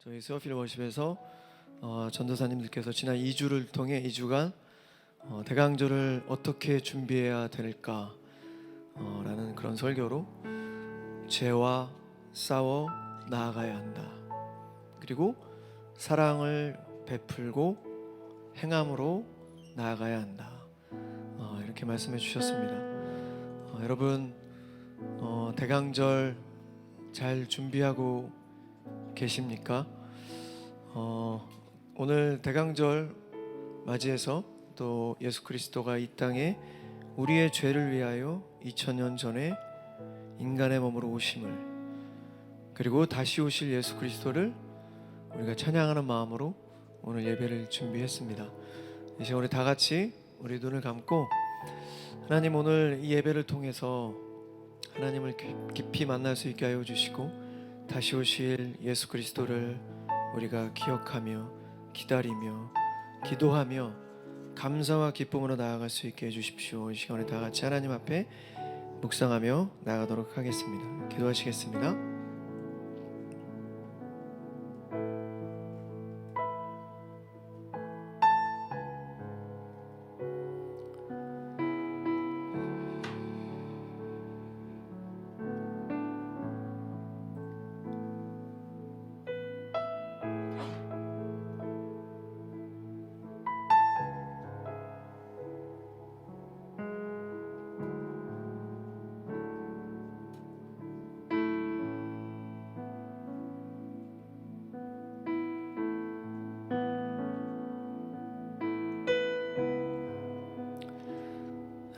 저희 스워필 워십에서 전도사님들께서 지난 2주를 통해 2주간 대강절을 어떻게 준비해야 될까 라는 그런 설교로 죄와 싸워 나아가야 한다. 그리고 사랑을 베풀고 행함으로 나아가야 한다. 이렇게 말씀해 주셨습니다. 여러분 대강절 잘 준비하고 계십니까? 오늘 대강절 맞이해서 또 예수 그리스도가 이 땅에 우리의 죄를 위하여 2000년 전에 인간의 몸으로 오심을, 그리고 다시 오실 예수 그리스도를 우리가 찬양하는 마음으로 오늘 예배를 준비했습니다. 이 시간 우리 다 같이 우리 눈을 감고 하나님, 오늘 이 예배를 통해서 하나님을 깊이 만날 수 있게 하여 주시고 다시 오실 예수 그리스도를 우리가 기억하며 기다리며 기도하며 감사와 기쁨으로 나아갈 수 있게 해주십시오. 이 시간에 다 같이 하나님 앞에 묵상하며 나아가도록 하겠습니다. 기도하시겠습니다.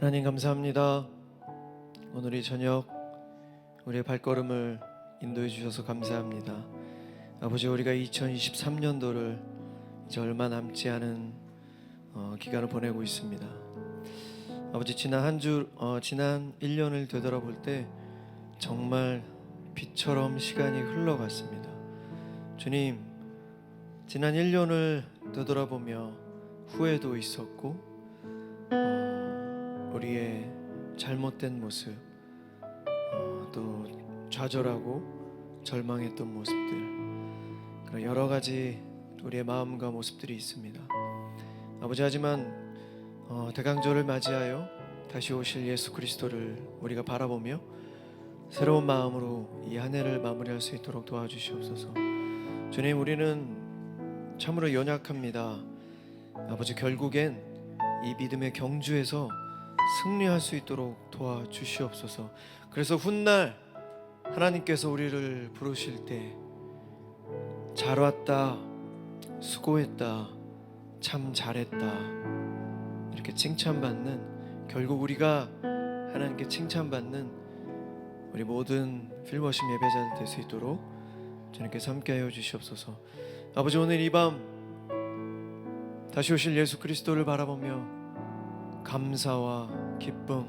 하나님 감사합니다. 오늘 이 저녁 우리의 발걸음을 인도해 주셔서 감사합니다. 아버지, 우리가 2023년도를 이제 얼마 남지 않은 기간을 보내고 있습니다. 아버지, 지난 1년을 되돌아볼 때 정말 빛처럼 시간이 흘러갔습니다. 주님, 지난 1년을 되돌아보며 후회도 있었고 우리의 잘못된 모습, 또 좌절하고 절망했던 모습들, 그런 여러 가지 우리의 마음과 모습들이 있습니다. 아버지, 하지만 대강절을 맞이하여 다시 오실 예수 그리스도를 우리가 바라보며 새로운 마음으로 이 한 해를 마무리할 수 있도록 도와주시옵소서. 주님, 우리는 참으로 연약합니다. 아버지, 결국엔 이 믿음의 경주에서 승리할 수 있도록 도와주시옵소서. 그래서 훗날 하나님께서 우리를 부르실 때 잘 왔다, 수고했다, 참 잘했다 이렇게 칭찬받는, 결국 우리가 하나님께 칭찬받는 우리 모든 필워십 예배자들 될 수 있도록 주님께서 함께하여 주시옵소서. 아버지, 오늘 이 밤 다시 오실 예수 그리스도를 바라보며 감사와 기쁨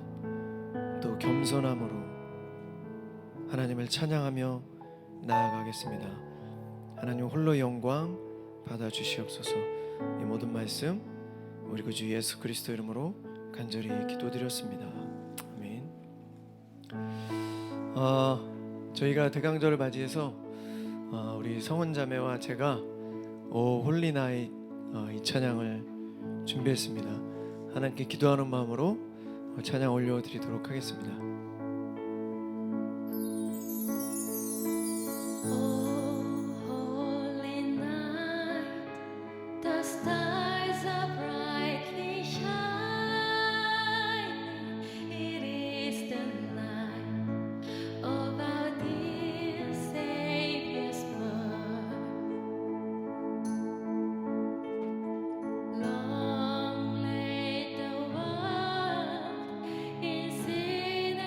또 겸손함으로 하나님을 찬양하며 나아가겠습니다. 하나님 홀로 영광 받아 주시옵소서. 이 모든 말씀 우리 구주 예수 그리스도 이름으로 간절히 기도드렸습니다. 아멘. 저희가 대강절을 맞이해서 우리 성원자매와 제가 오 홀리 나잇 이 찬양을 준비했습니다. 하나님께 기도하는 마음으로 찬양 올려드리도록 하겠습니다. Long lay the world in sin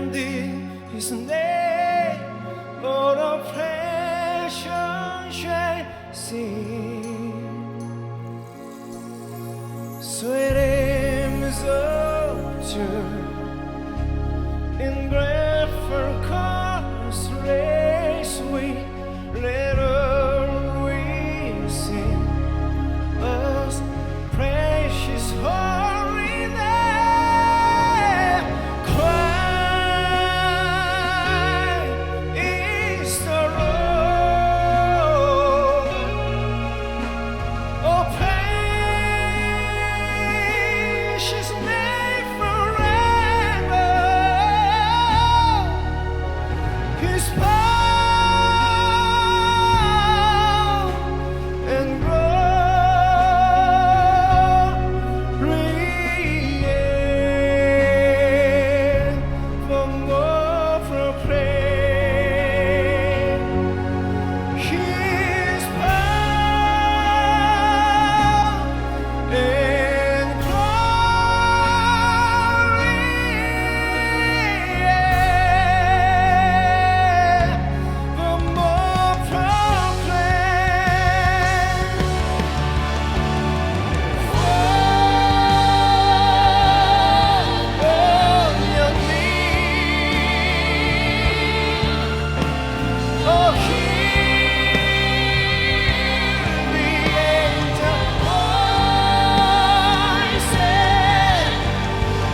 and in His name, Lord of passion shall sing. Sweet hymns of joy in grateful chorus raise we, let all we sing us precious holy name. Christ is the Lord. Oh, precious name forever. His power and glory evermore proclaim. His power and glory evermore proclaim. Oh, hear the angel voices,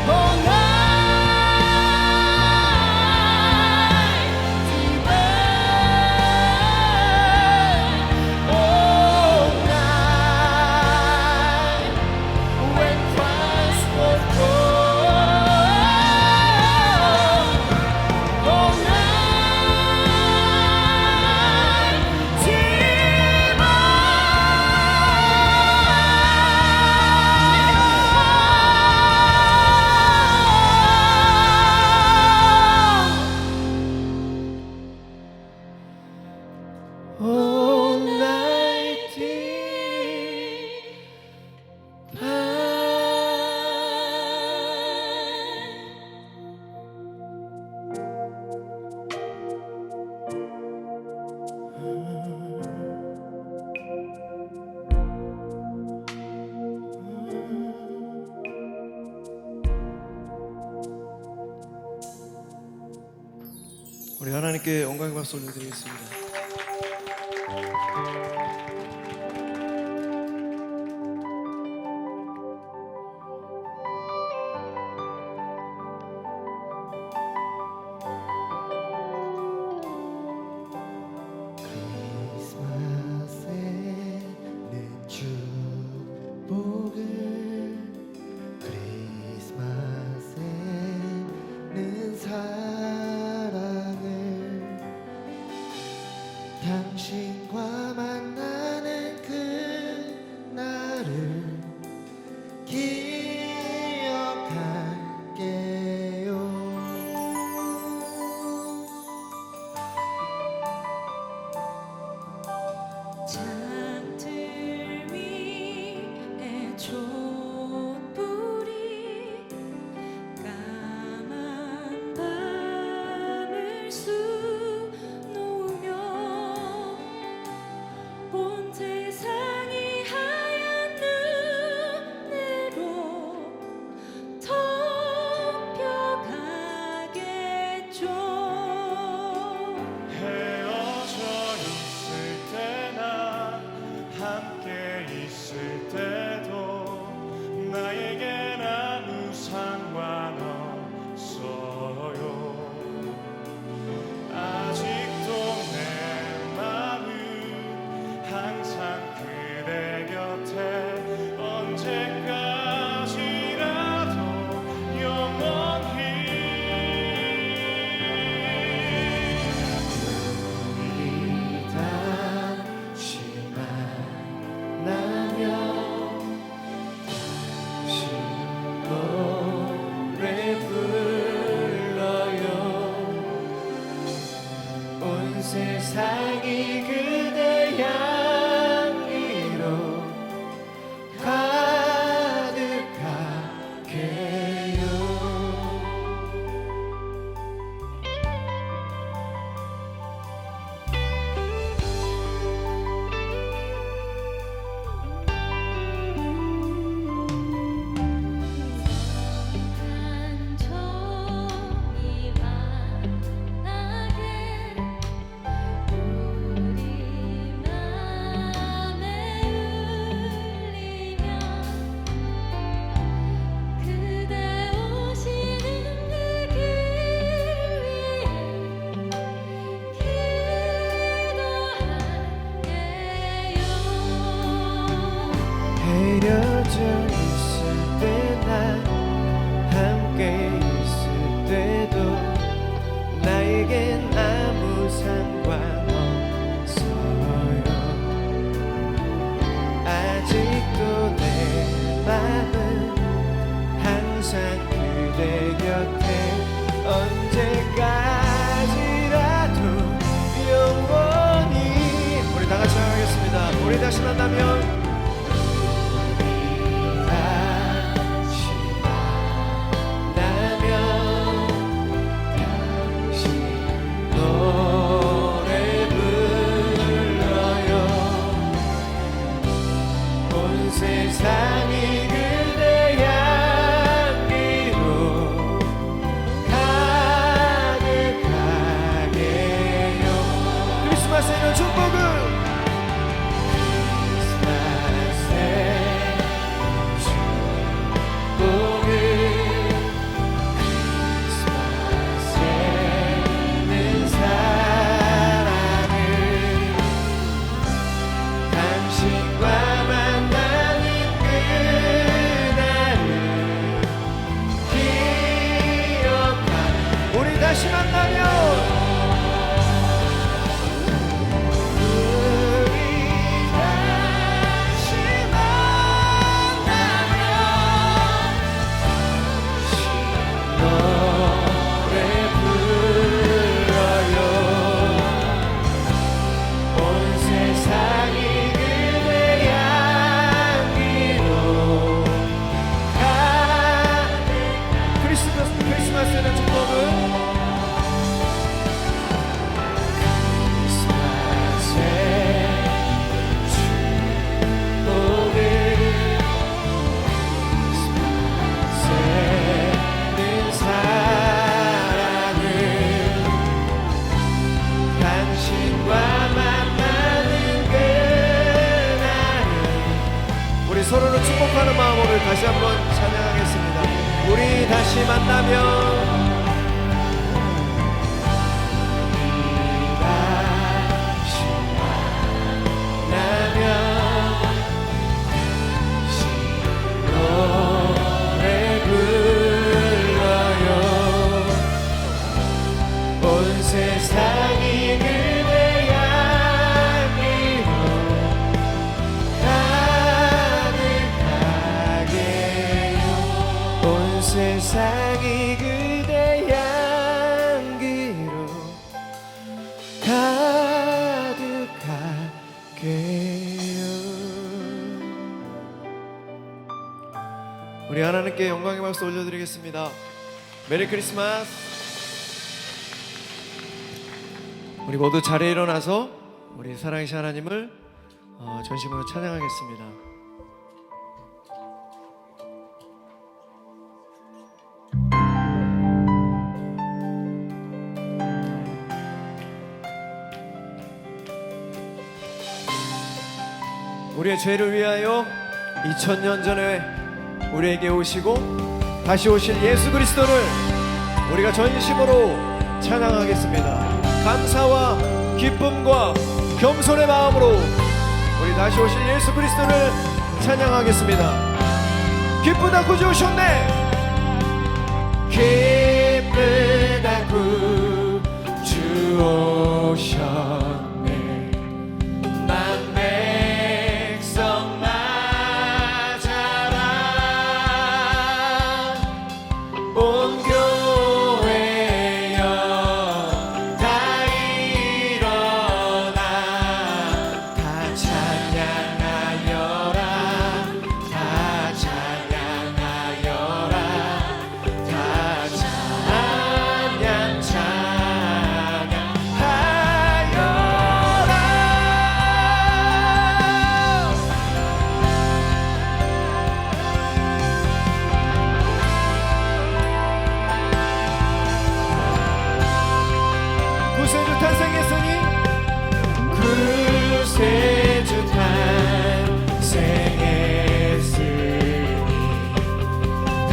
oh, mighty bird, oh, night when Christ was born, oh, 우리 하나님께 영광의 박수 올려드리겠습니다. 크리스마스에는 축복을, 크리스마스에는 사랑을, 당신과 만나는 그 날을 기억할게요. 장들 위에 촛불이 까만 밤을 수놓으며 온 우리 다시 만나면 세상이 그대 향기로 가득하게요. 크리스마스에는 축복을 크리스마스에 축복을 크리스마스에는 사랑을 당신과 다시 만나면 크리스마스에는 축복을 서로를 축복하는 마음으로 다시 한번 찬양하겠습니다. 우리 다시 만나면 노래 불러요. 온 세상이 그대 향기로 세상이 그대 향기로 가득하게요. 우리 하나님께 영광의 박수 올려드리겠습니다. 메리 크리스마스. 우리 모두 자리에 일어나서 우리 사랑하신 하나님을 전심으로 찬양하겠습니다. 우리의 죄를 위하여 2000년 전에 우리에게 오시고 다시 오실 예수 그리스도를 우리가 전심으로 찬양하겠습니다. 감사와 기쁨과 겸손의 마음으로 우리 다시 오실 예수 그리스도를 찬양하겠습니다. 기쁘다 구주 오셨네. 기쁘다 구주 오셨네. 구세주 탄생했으니 구세주 탄생했으니 다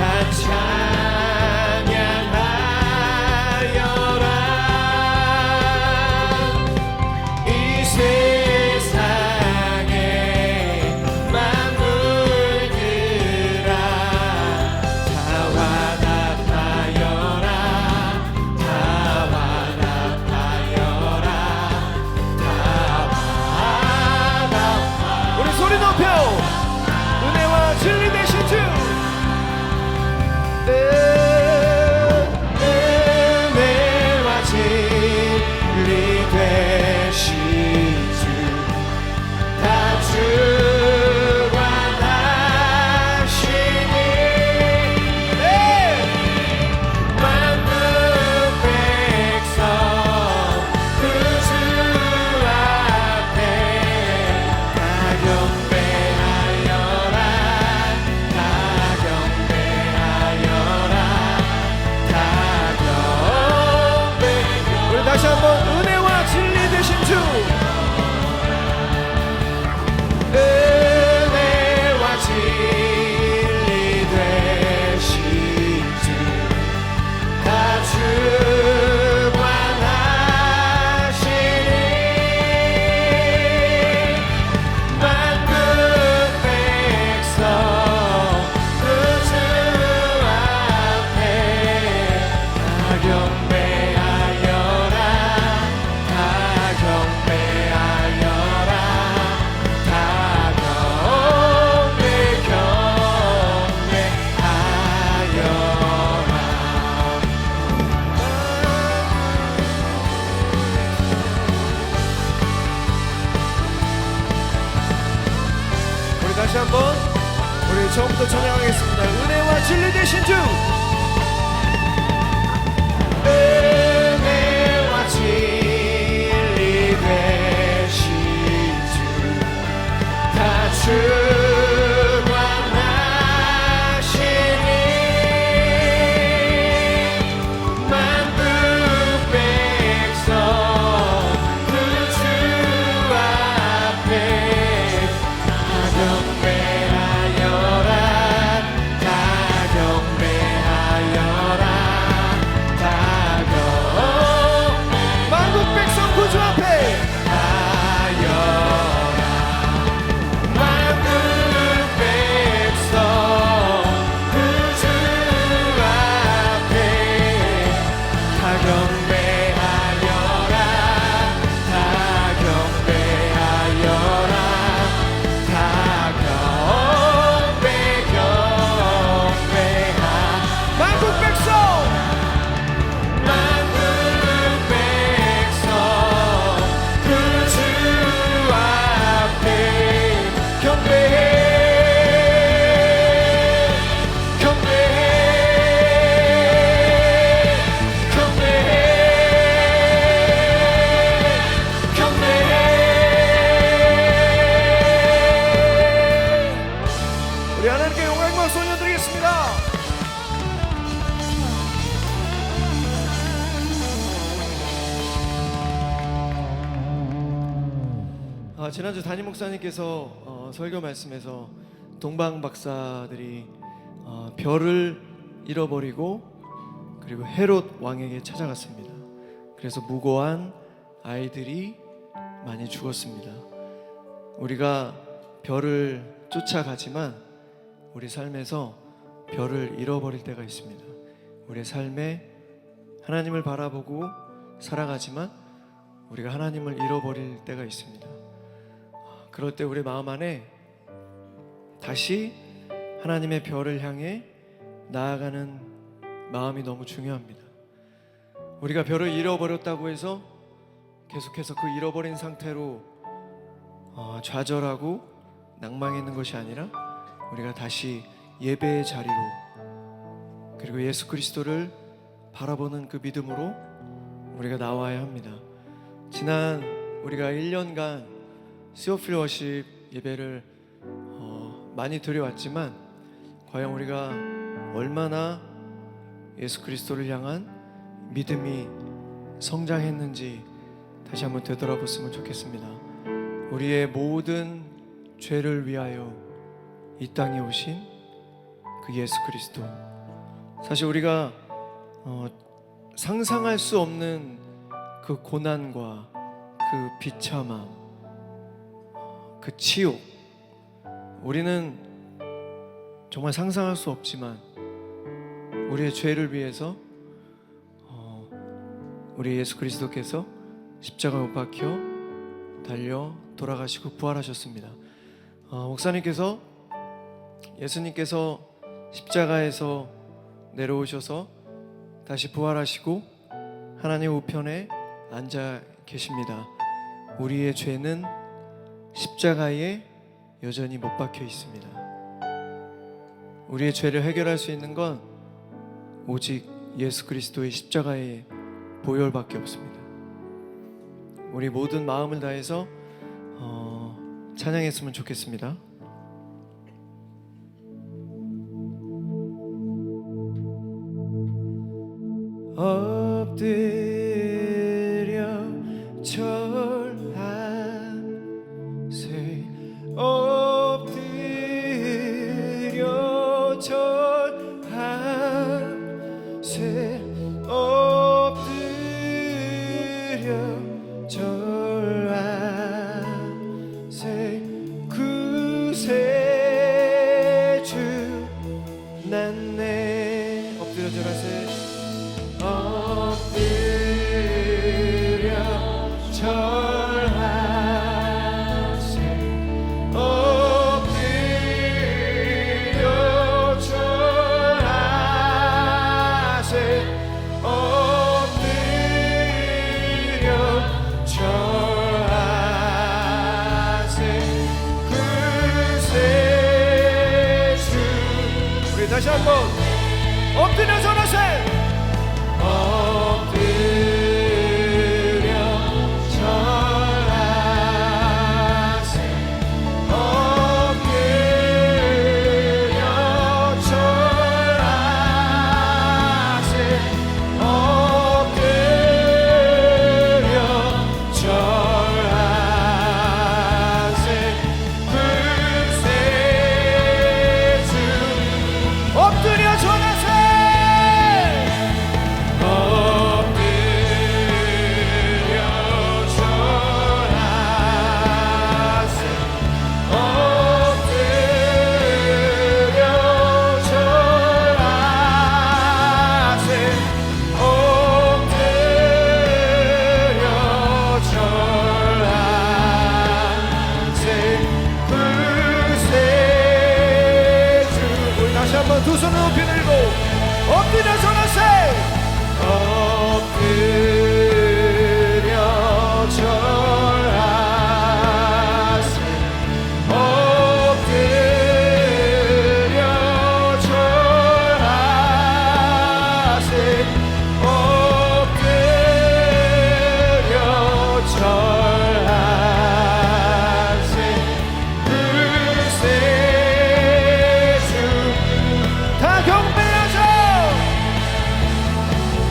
찬양하여라. 이 세상의 만물들아 다 화답하여라. 다 화답하여라. 다 다시 한번 은혜와 진리 되신 주, 은혜와 진리 되신 주, 다 주관하시니 만국 백성 그 주 앞에 다 경배하여라, 다 경배하여라, 다 우리 다시 한번 우리 처음부터 찬양하겠습니다. 은혜와 진리 되신 주, 은혜와 진리 되신 주, 다 주관하시니 만국 백성 그 주 앞에 다 경배하여라, 다 경배하여라, 다 만국 백성 구주 앞에 경배하여라, 만국 백성 그 주 앞에 다 경배하여라, 다 경배하여라, 다 경배하 만국 백성 만국 백성 그 주 앞에 경배해, 경배해, 경배해, 경배해. 우리 하나님께 영광과 소녀 드리겠습니다. 지난주 담임 목사님께서 설교 말씀에서 동방 박사들이 별을 잃어버리고 그리고 헤롯 왕에게 찾아갔습니다. 그래서 무고한 아이들이 많이 죽었습니다. 우리가 별을 쫓아가지만 우리 삶에서 별을 잃어버릴 때가 있습니다. 우리의 삶에 하나님을 바라보고 살아가지만 우리가 하나님을 잃어버릴 때가 있습니다. 그럴 때 우리 마음 안에 다시 하나님의 별을 향해 나아가는 마음이 너무 중요합니다. 우리가 별을 잃어버렸다고 해서 계속해서 그 잃어버린 상태로 좌절하고 낭망했는 것이 아니라 우리가 다시 예배의 자리로 그리고 예수 그리스도를 바라보는 그 믿음으로 우리가 나와야 합니다. 지난 우리가 1년간 시오필 워십 예배를 많이 드려왔지만 과연 우리가 얼마나 예수 그리스도를 향한 믿음이 성장했는지 다시 한번 되돌아봤으면 좋겠습니다. 우리의 모든 죄를 위하여 이 땅에 오신 그 예수 그리스도, 사실 우리가 상상할 수 없는 그 고난과 그 비참함, 그 치욕, 우리는 정말 상상할 수 없지만 우리의 죄를 위해서 우리 예수 그리스도께서 십자가에 못 박혀 달려 돌아가시고 부활하셨습니다. 목사님께서 예수님께서 십자가에서 내려오셔서 다시 부활하시고 하나님 우편에 앉아 계십니다. 우리의 죄는 십자가에 여전히 못 박혀 있습니다. 우리의 죄를 해결할 수 있는 건 오직 예수 그리스도의 십자가의 보혈밖에 없습니다. 우리 모든 마음을 다해서 찬양했으면 좋겠습니다. 엎드려 다시 한번 엎드려 전하세. 엎드려 절하세 엎드려 절하세 엎드려 절하세 불세주 엎드려 전하세. 두 손을 높이 들고 엎드려 전하세. 엎드려 절하세 엎드려 절하세 엎드려 절하세 불세주 다 경배하자.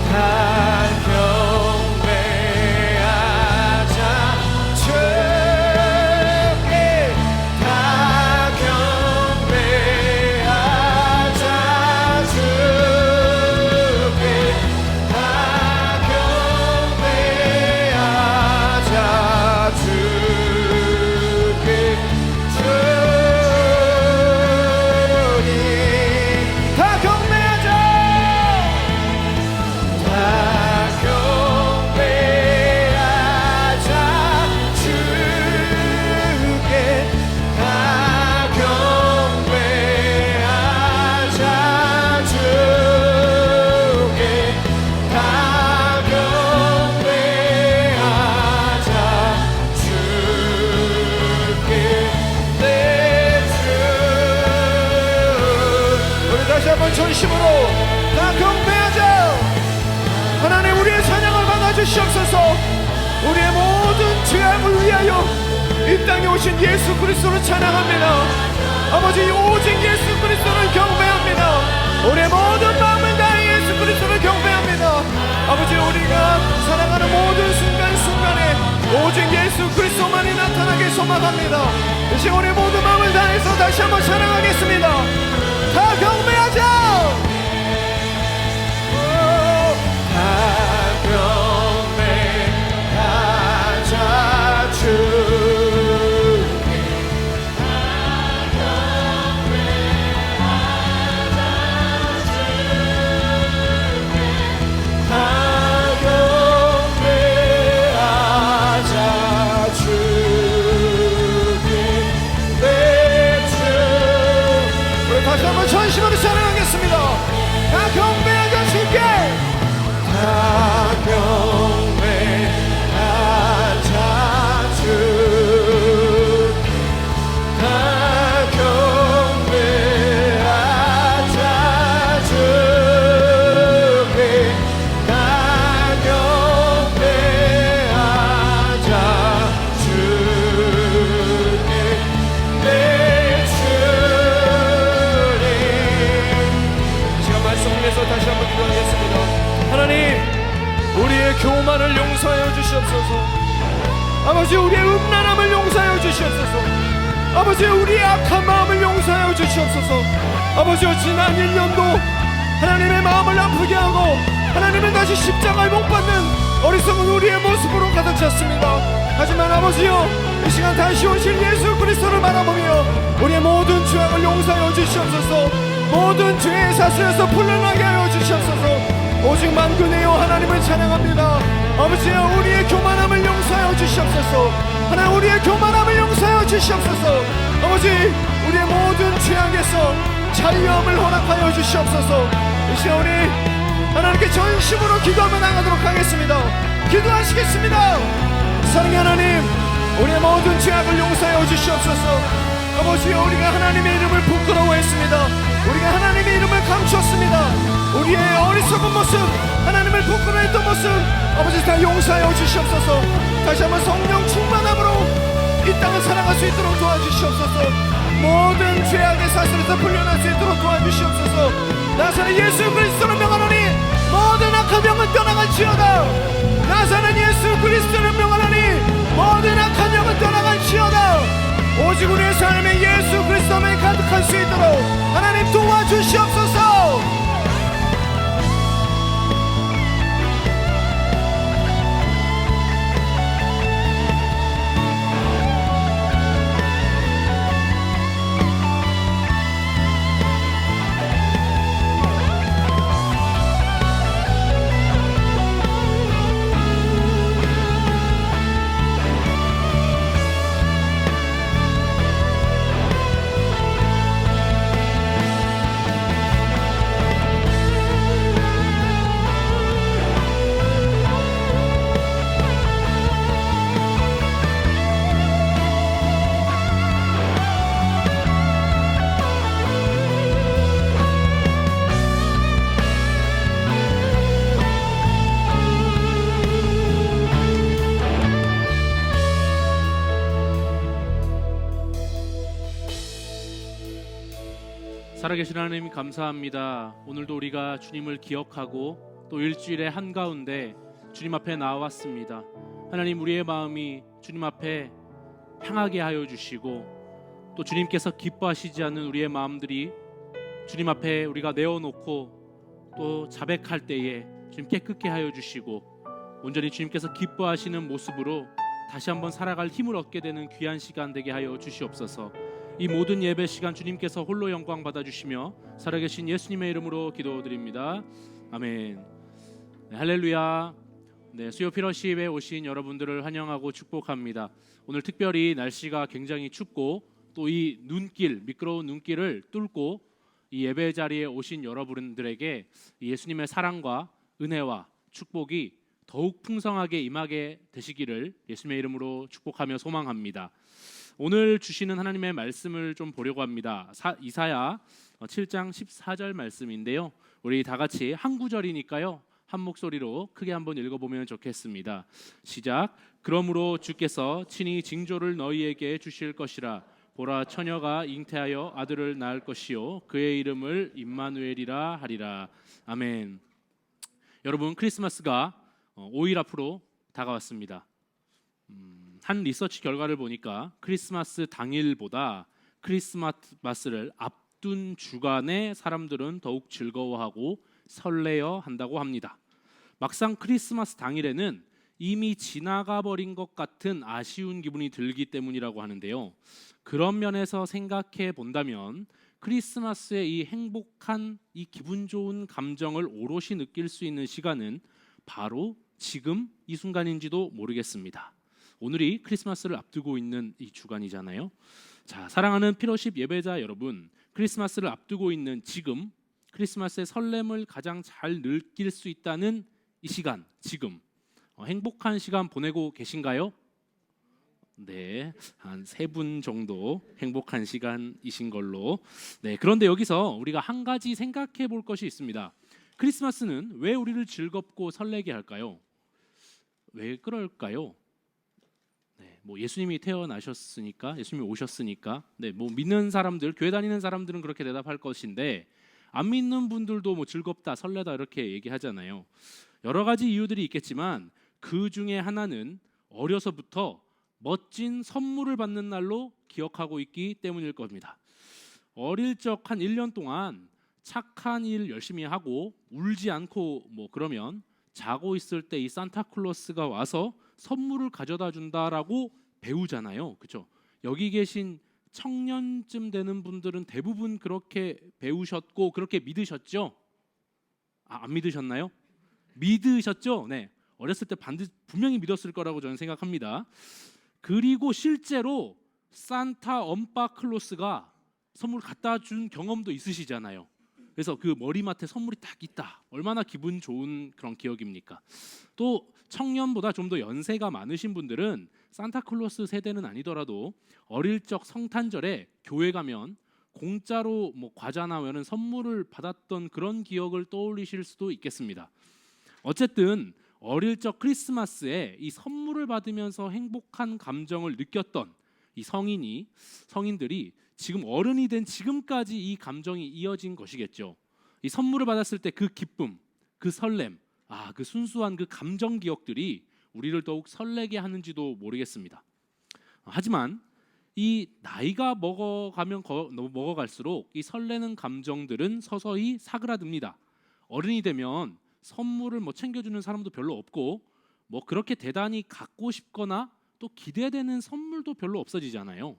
다 경배하자 주께 다 경배하자 주께 다 경배하자 주께 주님 다 경배하자. 다 경배하자 주께 다 경배하자 주께 다 경배하자 주께 내 주. 우리 다시 한번 전심으로 다 경배하자. 하나님 우리의 찬양을 받아주시옵소서. 우리의 모든 죄악을 위하여 이 땅에 오신 예수 그리스도를 찬양합니다. 아버지 오직 예수 그리스도를 경배합니다. 우리의 모든 마음을 다해 예수 그리스도를 경배합니다. 아버지 우리가 살아가는 모든 순간순간에 오직 예수 그리스도만이 나타나길 소망합니다. 이 시간 우리의 모든 마음을 다해서 다시 한번 찬양하겠습니다. 다 경배하자. 다 경배하자 주께 다 경배하자 주께 다 경배하자 주께 내 주. 우리 다시 한번 전심으로 찬양하겠습니다. 다 경배하자 주께. 다 경배하자 주께 다 경배하자 주께 다 경배하자 주께 내 주님. 제가 말씀 위해서 다시 한번 기도하겠습니다. 하나님 우리의 교만을 용서하여 주시옵소서. 아버지 우리의 음란함을 용서하여 주시옵소서. 아버지 우리의 악한 마음을 용서하여 주시옵소서. 아버지 지난 1년도 하나님의 마음을 아프게 하고 하나님은 다시 십자가에 못 박는 어리석은 우리의 모습으로 가득 찼습니다. 하지만 아버지여 이 시간 다시 오실 예수 그리스도를 바라보며 우리의 모든 죄악을 용서하여 주시옵소서. 모든 죄의 사슬에서 풀려나게 하여 주시옵소서. 오직 만군의여 하나님을 찬양합니다. 아버지여 우리의 교만함을 용서하여 주시옵소서. 하나님 우리의 교만함을 용서하여 주시옵소서. 아버지 우리의 모든 죄악에서 자유함을 허락하여 주시옵소서. 이 시간 우리 하나님께 전심으로 기도하며 나가도록 하겠습니다. 기도하시겠습니다. 사랑의 하나님 우리의 모든 죄악을 용서하여 주시옵소서. 아버지여 우리가 하나님의 이름을 부끄러워했습니다. 우리가 하나님의 이름을 감추었습니다. 우리의 어리석은 모습, 하나님을 부끄러워했던 모습 아버지 다 용서하여 주시옵소서. 다시 한번 성령 충만함으로 이 땅을 살아갈 수 있도록 도와주시옵소서. 모든 죄악의 사슬에서 풀려날 수 있도록 도와주시옵소서. 나사렛 예수 그리스도를 명하노니 모든 악한 영은 떠나갈지어다. 나사렛 예수 그리스도를 명하노니 모든 악한 영은 떠나갈지어다. 오직 우리의 삶에 예수 그리스도만 가득할 수 있도록 하나님 도와주시옵소서. 살아계신 하나님 감사합니다. 오늘도 우리가 주님을 기억하고 또 일주일의 한가운데 주님 앞에 나왔습니다. 하나님, 우리의 마음이 주님 앞에 향하게 하여 주시고 또 주님께서 기뻐하시지 않는 우리의 마음들이 주님 앞에 우리가 내어놓고 또 자백할 때에 주님 깨끗게 하여 주시고 온전히 주님께서 기뻐하시는 모습으로 다시 한번 살아갈 힘을 얻게 되는 귀한 시간 되게 하여 주시옵소서. 이 모든 예배 시간 주님께서 홀로 영광 받아주시며 살아계신 예수님의 이름으로 기도드립니다. 아멘. 네, 할렐루야. 네, 수요 피러십에 오신 여러분들을 환영하고 축복합니다. 오늘 특별히 날씨가 굉장히 춥고 또 이 눈길, 미끄러운 눈길을 뚫고 이 예배 자리에 오신 여러분들에게 예수님의 사랑과 은혜와 축복이 더욱 풍성하게 임하게 되시기를 예수님의 이름으로 축복하며 소망합니다. 오늘 주시는 하나님의 말씀을 좀 보려고 합니다. 이사야 7장 14절 말씀인데요. 우리 다 같이 한 구절이니까요. 한 목소리로 크게 한번 읽어보면 좋겠습니다. 시작. 그러므로 주께서 친히 징조를 너희에게 주실 것이라. 보라, 처녀가 잉태하여 아들을 낳을 것이요 그의 이름을 임마누엘이라 하리라. 아멘. 여러분, 크리스마스가 5일 앞으로 다가왔습니다. 한 리서치 결과를 보니까 크리스마스 당일보다 크리스마스를 앞둔 주간에 사람들은 더욱 즐거워하고 설레어 한다고 합니다. 막상 크리스마스 당일에는 이미 지나가 버린 것 같은 아쉬운 기분이 들기 때문이라고 하는데요. 그런 면에서 생각해 본다면 크리스마스의 이 행복한, 이 기분 좋은 감정을 오롯이 느낄 수 있는 시간은 바로 지금 이 순간인지도 모르겠습니다. 오늘이 크리스마스를 앞두고 있는 이 주간이잖아요. 자, 사랑하는 피러십 예배자 여러분, 크리스마스를 앞두고 있는 지금, 크리스마스의 설렘을 가장 잘 느낄 수 있다는 이 시간, 지금 행복한 시간 보내고 계신가요? 네, 한 3분 정도 행복한 시간이신 걸로. 네, 그런데 여기서 우리가 한 가지 생각해 볼 것이 있습니다. 크리스마스는 왜 우리를 즐겁고 설레게 할까요? 왜 그럴까요? 네, 뭐 예수님이 태어나셨으니까, 예수님이 오셨으니까, 네, 뭐 믿는 사람들, 교회 다니는 사람들은 그렇게 대답할 것인데 안 믿는 분들도 뭐 즐겁다, 설레다 이렇게 얘기하잖아요. 여러 가지 이유들이 있겠지만 그 중에 하나는 어려서부터 멋진 선물을 받는 날로 기억하고 있기 때문일 겁니다. 어릴 적 한 1년 동안 착한 일 열심히 하고 울지 않고 뭐 그러면 자고 있을 때 이 산타클로스가 와서 선물을 가져다 준다라고 배우잖아요. 그렇죠? 여기 계신 청년쯤 되는 분들은 대부분 그렇게 배우셨고 그렇게 믿으셨죠? 안 믿으셨나요? 믿으셨죠? 네. 어렸을 때 분명히 믿었을 거라고 저는 생각합니다. 그리고 실제로 산타 엄빠클로스가 선물 갖다 준 경험도 있으시잖아요. 그래서 그 머리맡에 선물이 딱 있다. 얼마나 기분 좋은 그런 기억입니까? 또 청년보다 좀 더 연세가 많으신 분들은 산타클로스 세대는 아니더라도 어릴 적 성탄절에 교회 가면 공짜로 뭐 과자나 이런 선물을 받았던 그런 기억을 떠올리실 수도 있겠습니다. 어쨌든 어릴 적 크리스마스에 이 선물을 받으면서 행복한 감정을 느꼈던 이 성인들이 지금 어른이 된 지금까지 이 감정이 이어진 것이겠죠. 이 선물을 받았을 때 그 기쁨, 그 설렘, 그 순수한 그 감정 기억들이 우리를 더욱 설레게 하는지도 모르겠습니다. 하지만 이 나이가 먹어갈수록 이 설레는 감정들은 서서히 사그라듭니다. 어른이 되면 선물을 챙겨주는 사람도 별로 없고 그렇게 대단히 갖고 싶거나 또 기대되는 선물도 별로 없어지잖아요.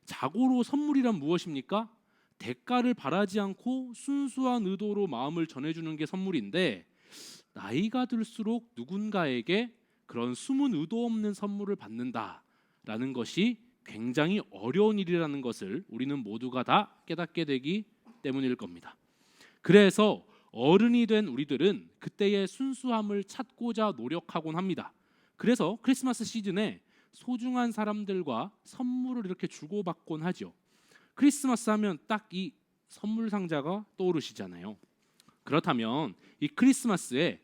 자고로 선물이란 무엇입니까? 대가를 바라지 않고 순수한 의도로 마음을 전해주는 게 선물인데, 나이가 들수록 누군가에게 그런 숨은 의도 없는 선물을 받는다라는 것이 굉장히 어려운 일이라는 것을 우리는 모두가 다 깨닫게 되기 때문일 겁니다. 그래서 어른이 된 우리들은 그때의 순수함을 찾고자 노력하곤 합니다. 그래서 크리스마스 시즌에 소중한 사람들과 선물을 이렇게 주고받곤 하죠. 크리스마스 하면 딱 이 선물 상자가 떠오르시잖아요. 그렇다면 이 크리스마스에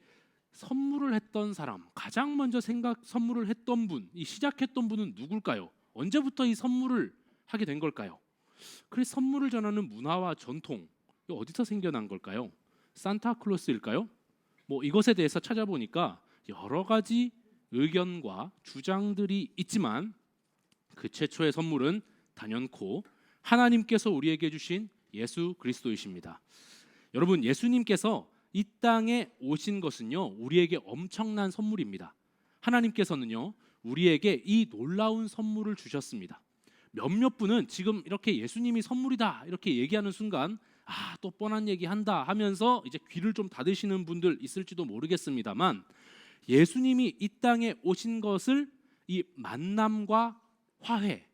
선물을 했던 사람, 가장 먼저 선물을 했던 분, 이 시작했던 분은 누굴까요? 언제부터 이 선물을 하게 된 걸까요? 그래서 선물을 전하는 문화와 전통, 어디서 생겨난 걸까요? 산타클로스일까요? 이것에 대해서 찾아보니까 여러 가지 의견과 주장들이 있지만 그 최초의 선물은 단연코 하나님께서 우리에게 주신 예수 그리스도이십니다. 여러분, 예수님께서 이 땅에 오신 것은요, 우리에게 엄청난 선물입니다. 하나님께서는요, 우리에게 이 놀라운 선물을 주셨습니다. 몇몇 분은 지금 이렇게 예수님이 선물이다 이렇게 얘기하는 순간 또 뻔한 얘기 한다 하면서 이제 귀를 좀 닫으시는 분들 있을지도 모르겠습니다만, 예수님이 이 땅에 오신 것을 이 만남과 화해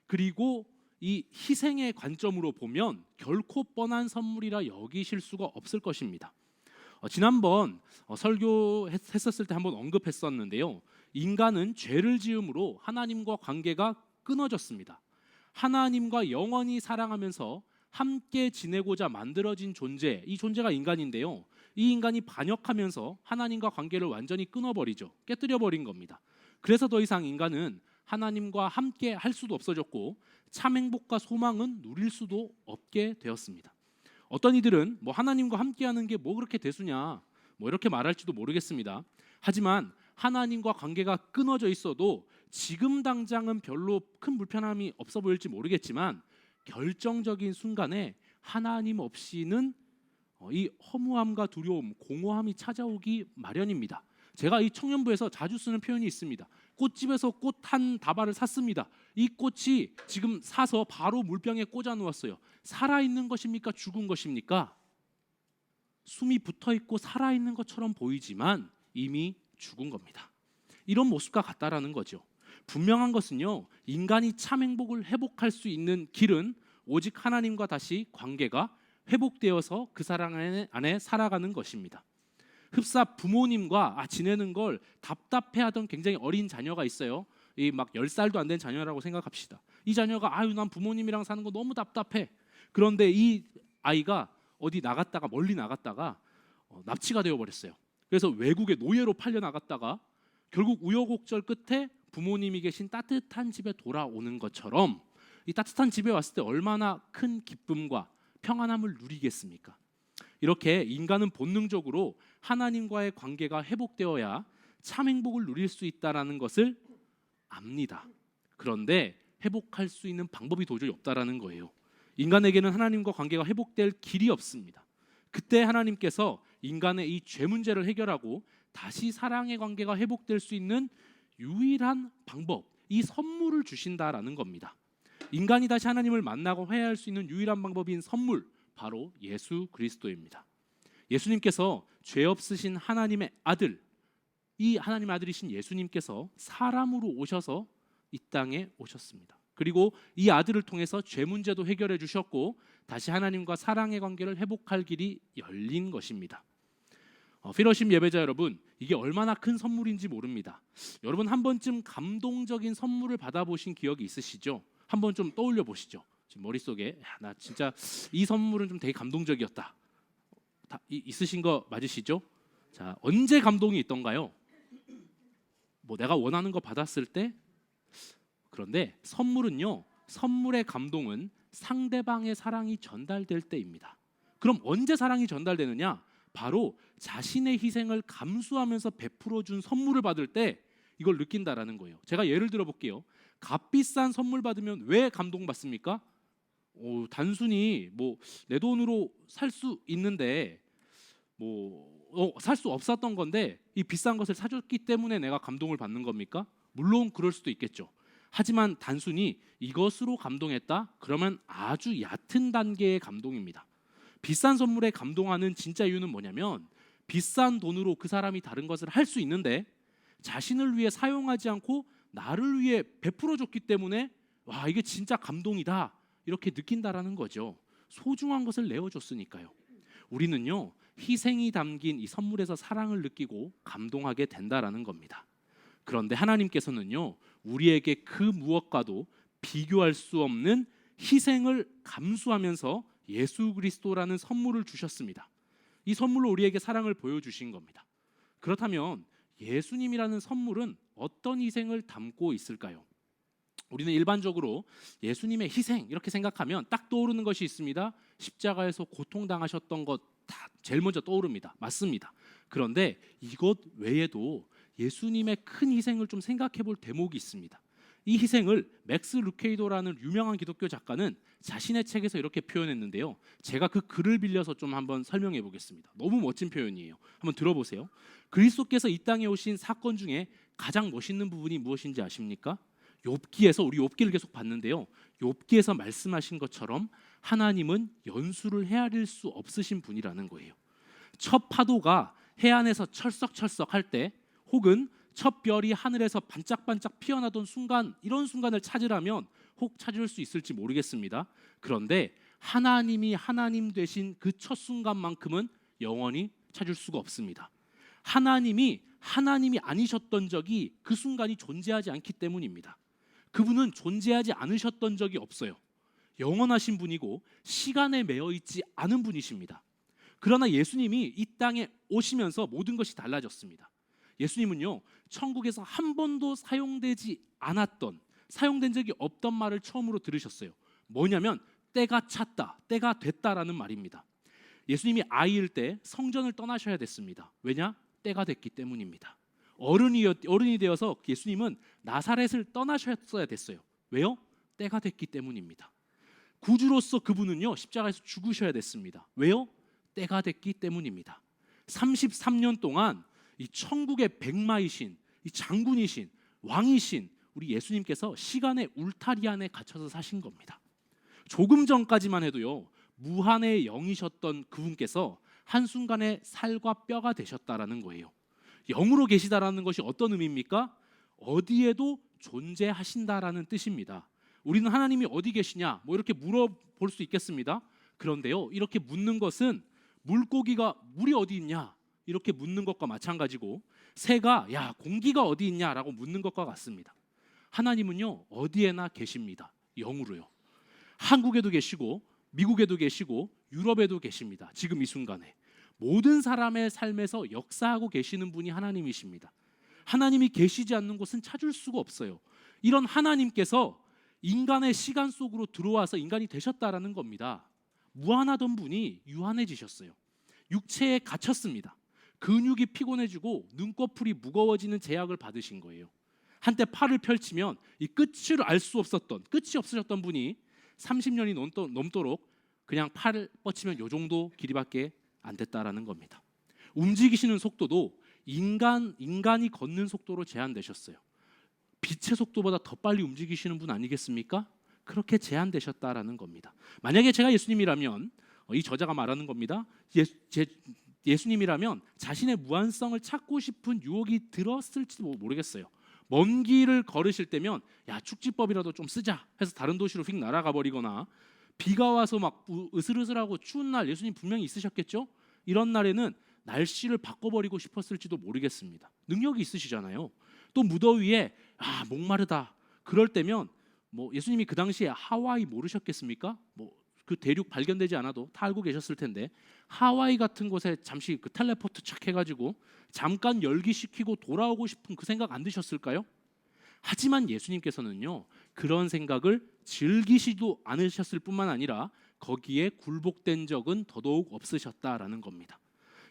그리고 이 희생의 관점으로 보면 결코 뻔한 선물이라 여기실 수가 없을 것입니다. 지난번 설교했었을 때 한번 언급했었는데요. 인간은 죄를 지음으로 하나님과 관계가 끊어졌습니다. 하나님과 영원히 사랑하면서 함께 지내고자 만들어진 존재, 이 존재가 인간인데요. 이 인간이 반역하면서 하나님과 관계를 완전히 끊어버리죠. 깨뜨려버린 겁니다. 그래서 더 이상 인간은 하나님과 함께 할 수도 없어졌고 참 행복과 소망은 누릴 수도 없게 되었습니다. 어떤 이들은 하나님과 함께하는 게 그렇게 대수냐 이렇게 말할지도 모르겠습니다. 하지만 하나님과 관계가 끊어져 있어도 지금 당장은 별로 큰 불편함이 없어 보일지 모르겠지만 결정적인 순간에 하나님 없이는 이 허무함과 두려움, 공허함이 찾아오기 마련입니다. 제가 이 청년부에서 자주 쓰는 표현이 있습니다. 꽃집에서 꽃 한 다발을 샀습니다. 이 꽃이 지금 사서 바로 물병에 꽂아 놓았어요. 살아있는 것입니까? 죽은 것입니까? 숨이 붙어있고 살아있는 것처럼 보이지만 이미 죽은 겁니다. 이런 모습과 같다라는 거죠. 분명한 것은요, 인간이 참 행복을 회복할 수 있는 길은 오직 하나님과 다시 관계가 회복되어서 그 사랑 안에 살아가는 것입니다. 흡사 부모님과 지내는 걸 답답해하던 굉장히 어린 자녀가 있어요. 이 막 10살도 안 된 자녀라고 생각합시다. 이 자녀가 난 부모님이랑 사는 거 너무 답답해. 그런데 이 아이가 어디 나갔다가 멀리 나갔다가 납치가 되어버렸어요. 그래서 외국에 노예로 팔려 나갔다가 결국 우여곡절 끝에 부모님이 계신 따뜻한 집에 돌아오는 것처럼 이 따뜻한 집에 왔을 때 얼마나 큰 기쁨과 평안함을 누리겠습니까? 이렇게 인간은 본능적으로 하나님과의 관계가 회복되어야 참 행복을 누릴 수 있다는 것을 압니다. 그런데 회복할 수 있는 방법이 도저히 없다는 거예요. 인간에게는 하나님과 관계가 회복될 길이 없습니다. 그때 하나님께서 인간의 이 죄 문제를 해결하고 다시 사랑의 관계가 회복될 수 있는 유일한 방법, 이 선물을 주신다라는 겁니다. 인간이 다시 하나님을 만나고 회개할 수 있는 유일한 방법인 선물, 바로 예수 그리스도입니다. 예수님께서 죄 없으신 하나님의 아들, 이 하나님의 아들이신 예수님께서 사람으로 오셔서 이 땅에 오셨습니다. 그리고 이 아들을 통해서 죄 문제도 해결해 주셨고 다시 하나님과 사랑의 관계를 회복할 길이 열린 것입니다. 피러십 예배자 여러분, 이게 얼마나 큰 선물인지 모릅니다. 여러분 한 번쯤 감동적인 선물을 받아보신 기억이 있으시죠? 한번 좀 떠올려 보시죠. 지금 머릿속에 나 진짜 이 선물은 좀 되게 감동적이었다. 있으신 거 맞으시죠? 자, 언제 감동이 있던가요? 뭐 내가 원하는 거 받았을 때. 그런데 선물은요, 선물의 감동은 상대방의 사랑이 전달될 때입니다. 그럼 언제 사랑이 전달되느냐? 바로 자신의 희생을 감수하면서 베풀어 준 선물을 받을 때 이걸 느낀다라는 거예요. 제가 예를 들어 볼게요. 값비싼 선물 받으면 왜 감동받습니까? 단순히 뭐 내 돈으로 살 수 있는데 살 수 없었던 건데 이 비싼 것을 사줬기 때문에 내가 감동을 받는 겁니까? 물론 그럴 수도 있겠죠. 하지만 단순히 이것으로 감동했다? 그러면 아주 얕은 단계의 감동입니다. 비싼 선물에 감동하는 진짜 이유는 뭐냐면 비싼 돈으로 그 사람이 다른 것을 할 수 있는데 자신을 위해 사용하지 않고 나를 위해 베풀어 줬기 때문에 와, 이게 진짜 감동이다 이렇게 느낀다라는 거죠. 소중한 것을 내어줬으니까요. 우리는요, 희생이 담긴 이 선물에서 사랑을 느끼고 감동하게 된다라는 겁니다. 그런데 하나님께서는요, 우리에게 그 무엇과도 비교할 수 없는 희생을 감수하면서 예수 그리스도라는 선물을 주셨습니다. 이 선물로 우리에게 사랑을 보여주신 겁니다. 그렇다면 예수님이라는 선물은 어떤 희생을 담고 있을까요? 우리는 일반적으로 예수님의 희생 이렇게 생각하면 딱 떠오르는 것이 있습니다. 십자가에서 고통당하셨던 것 다 제일 먼저 떠오릅니다. 맞습니다. 그런데 이것 외에도 예수님의 큰 희생을 좀 생각해 볼 대목이 있습니다. 이 희생을 맥스 루케이도라는 유명한 기독교 작가는 자신의 책에서 이렇게 표현했는데요. 제가 그 글을 빌려서 좀 한번 설명해 보겠습니다. 너무 멋진 표현이에요. 한번 들어보세요. 그리스도께서 이 땅에 오신 사건 중에 가장 멋있는 부분이 무엇인지 아십니까? 욥기에서, 우리 욥기를 계속 봤는데요. 욥기에서 말씀하신 것처럼 하나님은 연수를 헤아릴 수 없으신 분이라는 거예요. 첫 파도가 해안에서 철썩철썩 할 때, 혹은 첫 별이 하늘에서 반짝반짝 피어나던 순간, 이런 순간을 찾으라면 혹 찾을 수 있을지 모르겠습니다. 그런데 하나님이 하나님 되신 그 첫 순간만큼은 영원히 찾을 수가 없습니다. 하나님이 아니셨던 적이 그 순간이 존재하지 않기 때문입니다. 그분은 존재하지 않으셨던 적이 없어요. 영원하신 분이고 시간에 매여 있지 않은 분이십니다. 그러나 예수님이 이 땅에 오시면서 모든 것이 달라졌습니다. 예수님은요, 천국에서 한 번도 사용된 적이 없던 말을 처음으로 들으셨어요. 뭐냐면 때가 찼다, 때가 됐다라는 말입니다. 예수님이 아이일 때 성전을 떠나셔야 됐습니다. 왜냐? 때가 됐기 때문입니다. 어른이 되어서 예수님은 나사렛을 떠나셨어야 됐어요. 왜요? 때가 됐기 때문입니다. 구주로서 그분은요, 십자가에서 죽으셔야 됐습니다. 왜요? 때가 됐기 때문입니다. 33년 동안 이 천국의 백마이신, 이 장군이신, 왕이신 우리 예수님께서 시간의 울타리 안에 갇혀서 사신 겁니다. 조금 전까지만 해도요, 무한의 영이셨던 그분께서 한순간에 살과 뼈가 되셨다라는 거예요. 영으로 계시다라는 것이 어떤 의미입니까? 어디에도 존재하신다라는 뜻입니다. 우리는 하나님이 어디 계시냐 이렇게 물어볼 수 있겠습니다. 그런데요, 이렇게 묻는 것은 물고기가 물이 어디 있냐 이렇게 묻는 것과 마찬가지고, 새가 야 공기가 어디 있냐라고 묻는 것과 같습니다. 하나님은요, 어디에나 계십니다. 영으로요. 한국에도 계시고 미국에도 계시고 유럽에도 계십니다. 지금 이 순간에 모든 사람의 삶에서 역사하고 계시는 분이 하나님이십니다. 하나님이 계시지 않는 곳은 찾을 수가 없어요. 이런 하나님께서 인간의 시간 속으로 들어와서 인간이 되셨다라는 겁니다. 무한하던 분이 유한해지셨어요. 육체에 갇혔습니다. 근육이 피곤해지고 눈꺼풀이 무거워지는 제약을 받으신 거예요. 한때 팔을 펼치면 이 끝을 알 수 없었던, 끝이 없으셨던 분이 30년이 넘도록 그냥 팔을 뻗치면 요 정도 길이밖에 안 됐다라는 겁니다. 움직이시는 속도도 인간이 걷는 속도로 제한되셨어요. 빛의 속도보다 더 빨리 움직이시는 분 아니겠습니까? 그렇게 제한되셨다라는 겁니다. 만약에 제가 예수님이라면, 이 저자가 말하는 겁니다. 예수님이라면 자신의 무한성을 찾고 싶은 유혹이 들었을지도 모르겠어요. 먼 길을 걸으실 때면 야 축지법이라도 좀 쓰자 해서 다른 도시로 휙 날아가 버리거나, 비가 와서 막 으슬으슬하고 추운 날 예수님 분명히 있으셨겠죠? 이런 날에는 날씨를 바꿔버리고 싶었을지도 모르겠습니다. 능력이 있으시잖아요. 또 무더위에 목마르다 그럴 때면 뭐 예수님이 그 당시에 하와이 모르셨겠습니까? 뭐 그 대륙 발견되지 않아도 다 알고 계셨을 텐데 하와이 같은 곳에 잠시 그 텔레포트 착 해가지고 잠깐 열기시키고 돌아오고 싶은 그 생각 안 드셨을까요? 하지만 예수님께서는요 그런 생각을 즐기시도 않으셨을 뿐만 아니라 거기에 굴복된 적은 더더욱 없으셨다라는 겁니다.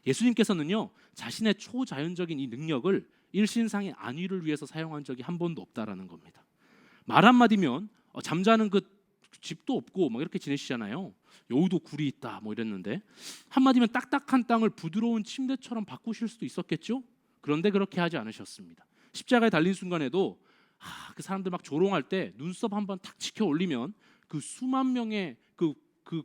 예수님께서는요 자신의 초자연적인 이 능력을 일신상의 안위를 위해서 사용한 적이 한 번도 없다라는 겁니다. 말 한마디면 잠자는 그 집도 없고 막 이렇게 지내시잖아요. 여우도 굴이 있다 뭐 이랬는데 한마디면 딱딱한 땅을 부드러운 침대처럼 바꾸실 수도 있었겠죠. 그런데 그렇게 하지 않으셨습니다. 십자가에 달린 순간에도 그 사람들 막 조롱할 때 눈썹 한번 탁 치켜 올리면 그 수만 명의 그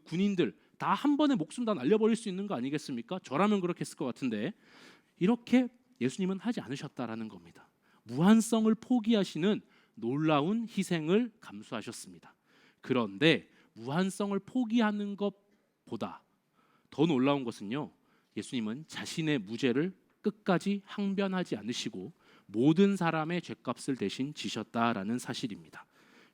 군인들 다 한 번에 목숨 다 날려버릴 수 있는 거 아니겠습니까? 저라면 그렇게 했을 것 같은데 이렇게 예수님은 하지 않으셨다라는 겁니다. 무한성을 포기하시는 놀라운 희생을 감수하셨습니다. 그런데 무한성을 포기하는 것보다 더 놀라운 것은요 예수님은 자신의 무죄를 끝까지 항변하지 않으시고 모든 사람의 죄값을 대신 지셨다라는 사실입니다.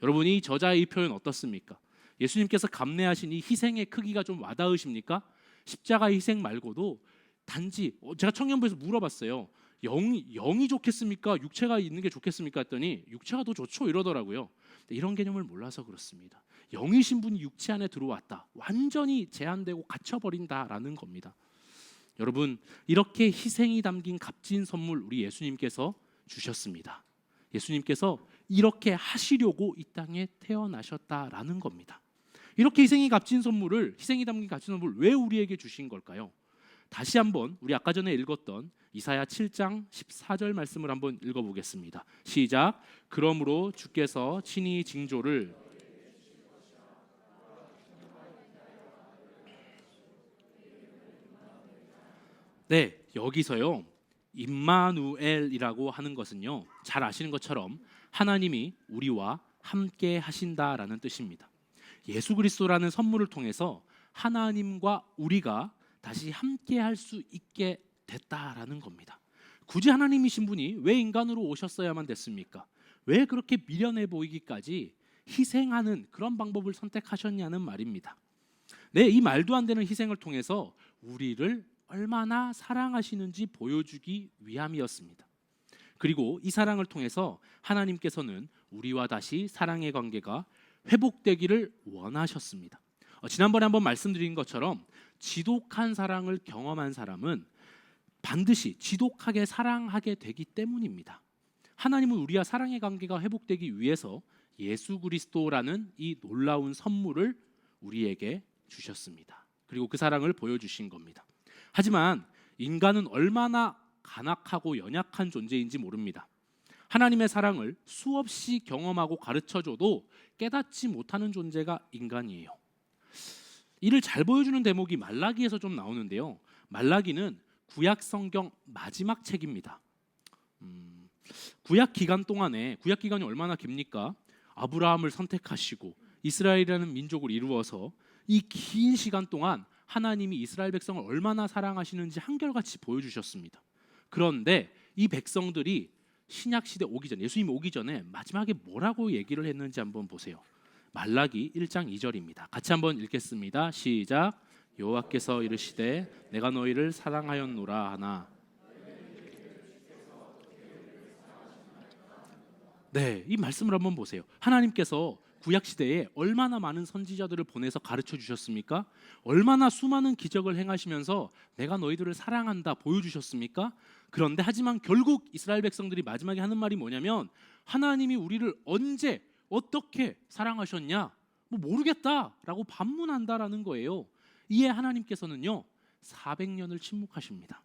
여러분이 저자의 이 표현 어떻습니까? 예수님께서 감내하신 이 희생의 크기가 좀 와닿으십니까? 십자가의 희생 말고도 단지 제가 청년부에서 물어봤어요. 영이 좋겠습니까? 육체가 있는 게 좋겠습니까? 했더니 육체가 더 좋죠 이러더라고요. 이런 개념을 몰라서 그렇습니다. 영이신 분이 육체 안에 들어왔다. 완전히 제한되고 갇혀버린다라는 겁니다. 여러분 이렇게 희생이 담긴 값진 선물 우리 예수님께서 주셨습니다. 예수님께서 이렇게 하시려고 이 땅에 태어나셨다라는 겁니다. 이렇게 희생이 담긴 값진 선물 왜 우리에게 주신 걸까요? 다시 한번 우리 아까 전에 읽었던 이사야 7장 14절 말씀을 한번 읽어보겠습니다. 시작. 그러므로 주께서 친히 징조를 네, 여기서요 임마누엘이라고 하는 것은요 잘 아시는 것처럼 하나님이 우리와 함께 하신다라는 뜻입니다. 예수 그리스도라는 선물을 통해서 하나님과 우리가 다시 함께 할 수 있게 됐다라는 겁니다. 굳이 하나님이신 분이 왜 인간으로 오셨어야만 됐습니까? 왜 그렇게 미련해 보이기까지 희생하는 그런 방법을 선택하셨냐는 말입니다. 네, 이 말도 안 되는 희생을 통해서 우리를 얼마나 사랑하시는지 보여주기 위함이었습니다. 그리고 이 사랑을 통해서 하나님께서는 우리와 다시 사랑의 관계가 회복되기를 원하셨습니다. 지난번에 한번 말씀드린 것처럼 지독한 사랑을 경험한 사람은 반드시 지독하게 사랑하게 되기 때문입니다. 하나님은 우리와 사랑의 관계가 회복되기 위해서 예수 그리스도라는 이 놀라운 선물을 우리에게 주셨습니다. 그리고 그 사랑을 보여주신 겁니다. 하지만 인간은 얼마나 간악하고 연약한 존재인지 모릅니다. 하나님의 사랑을 수없이 경험하고 가르쳐줘도 깨닫지 못하는 존재가 인간이에요. 이를 잘 보여주는 대목이 말라기에서 좀 나오는데요. 말라기는 구약 성경 마지막 책입니다. 구약 기간이 얼마나 깁니까? 아브라함을 선택하시고 이스라엘이라는 민족을 이루어서 이 긴 시간 동안 하나님이 이스라엘 백성을 얼마나 사랑하시는지 한결같이 보여주셨습니다. 그런데 이 백성들이 신약 시대 오기 전, 예수님이 오기 전에 마지막에 뭐라고 얘기를 했는지 한번 보세요. 말라기 1장 2절입니다. 같이 한번 읽겠습니다. 시작. 여호와께서 이르시되 내가 너희를 사랑하였노라 하나. 네, 이 말씀을 한번 보세요. 하나님께서 구약 시대에 얼마나 많은 선지자들을 보내서 가르쳐 주셨습니까? 얼마나 수많은 기적을 행하시면서 내가 너희들을 사랑한다 보여주셨습니까? 그런데 하지만 결국 이스라엘 백성들이 마지막에 하는 말이 뭐냐면 하나님이 우리를 언제 어떻게 사랑하셨냐? 모르겠다라고 반문한다라는 거예요. 이에 하나님께서는요 400년을 침묵하십니다.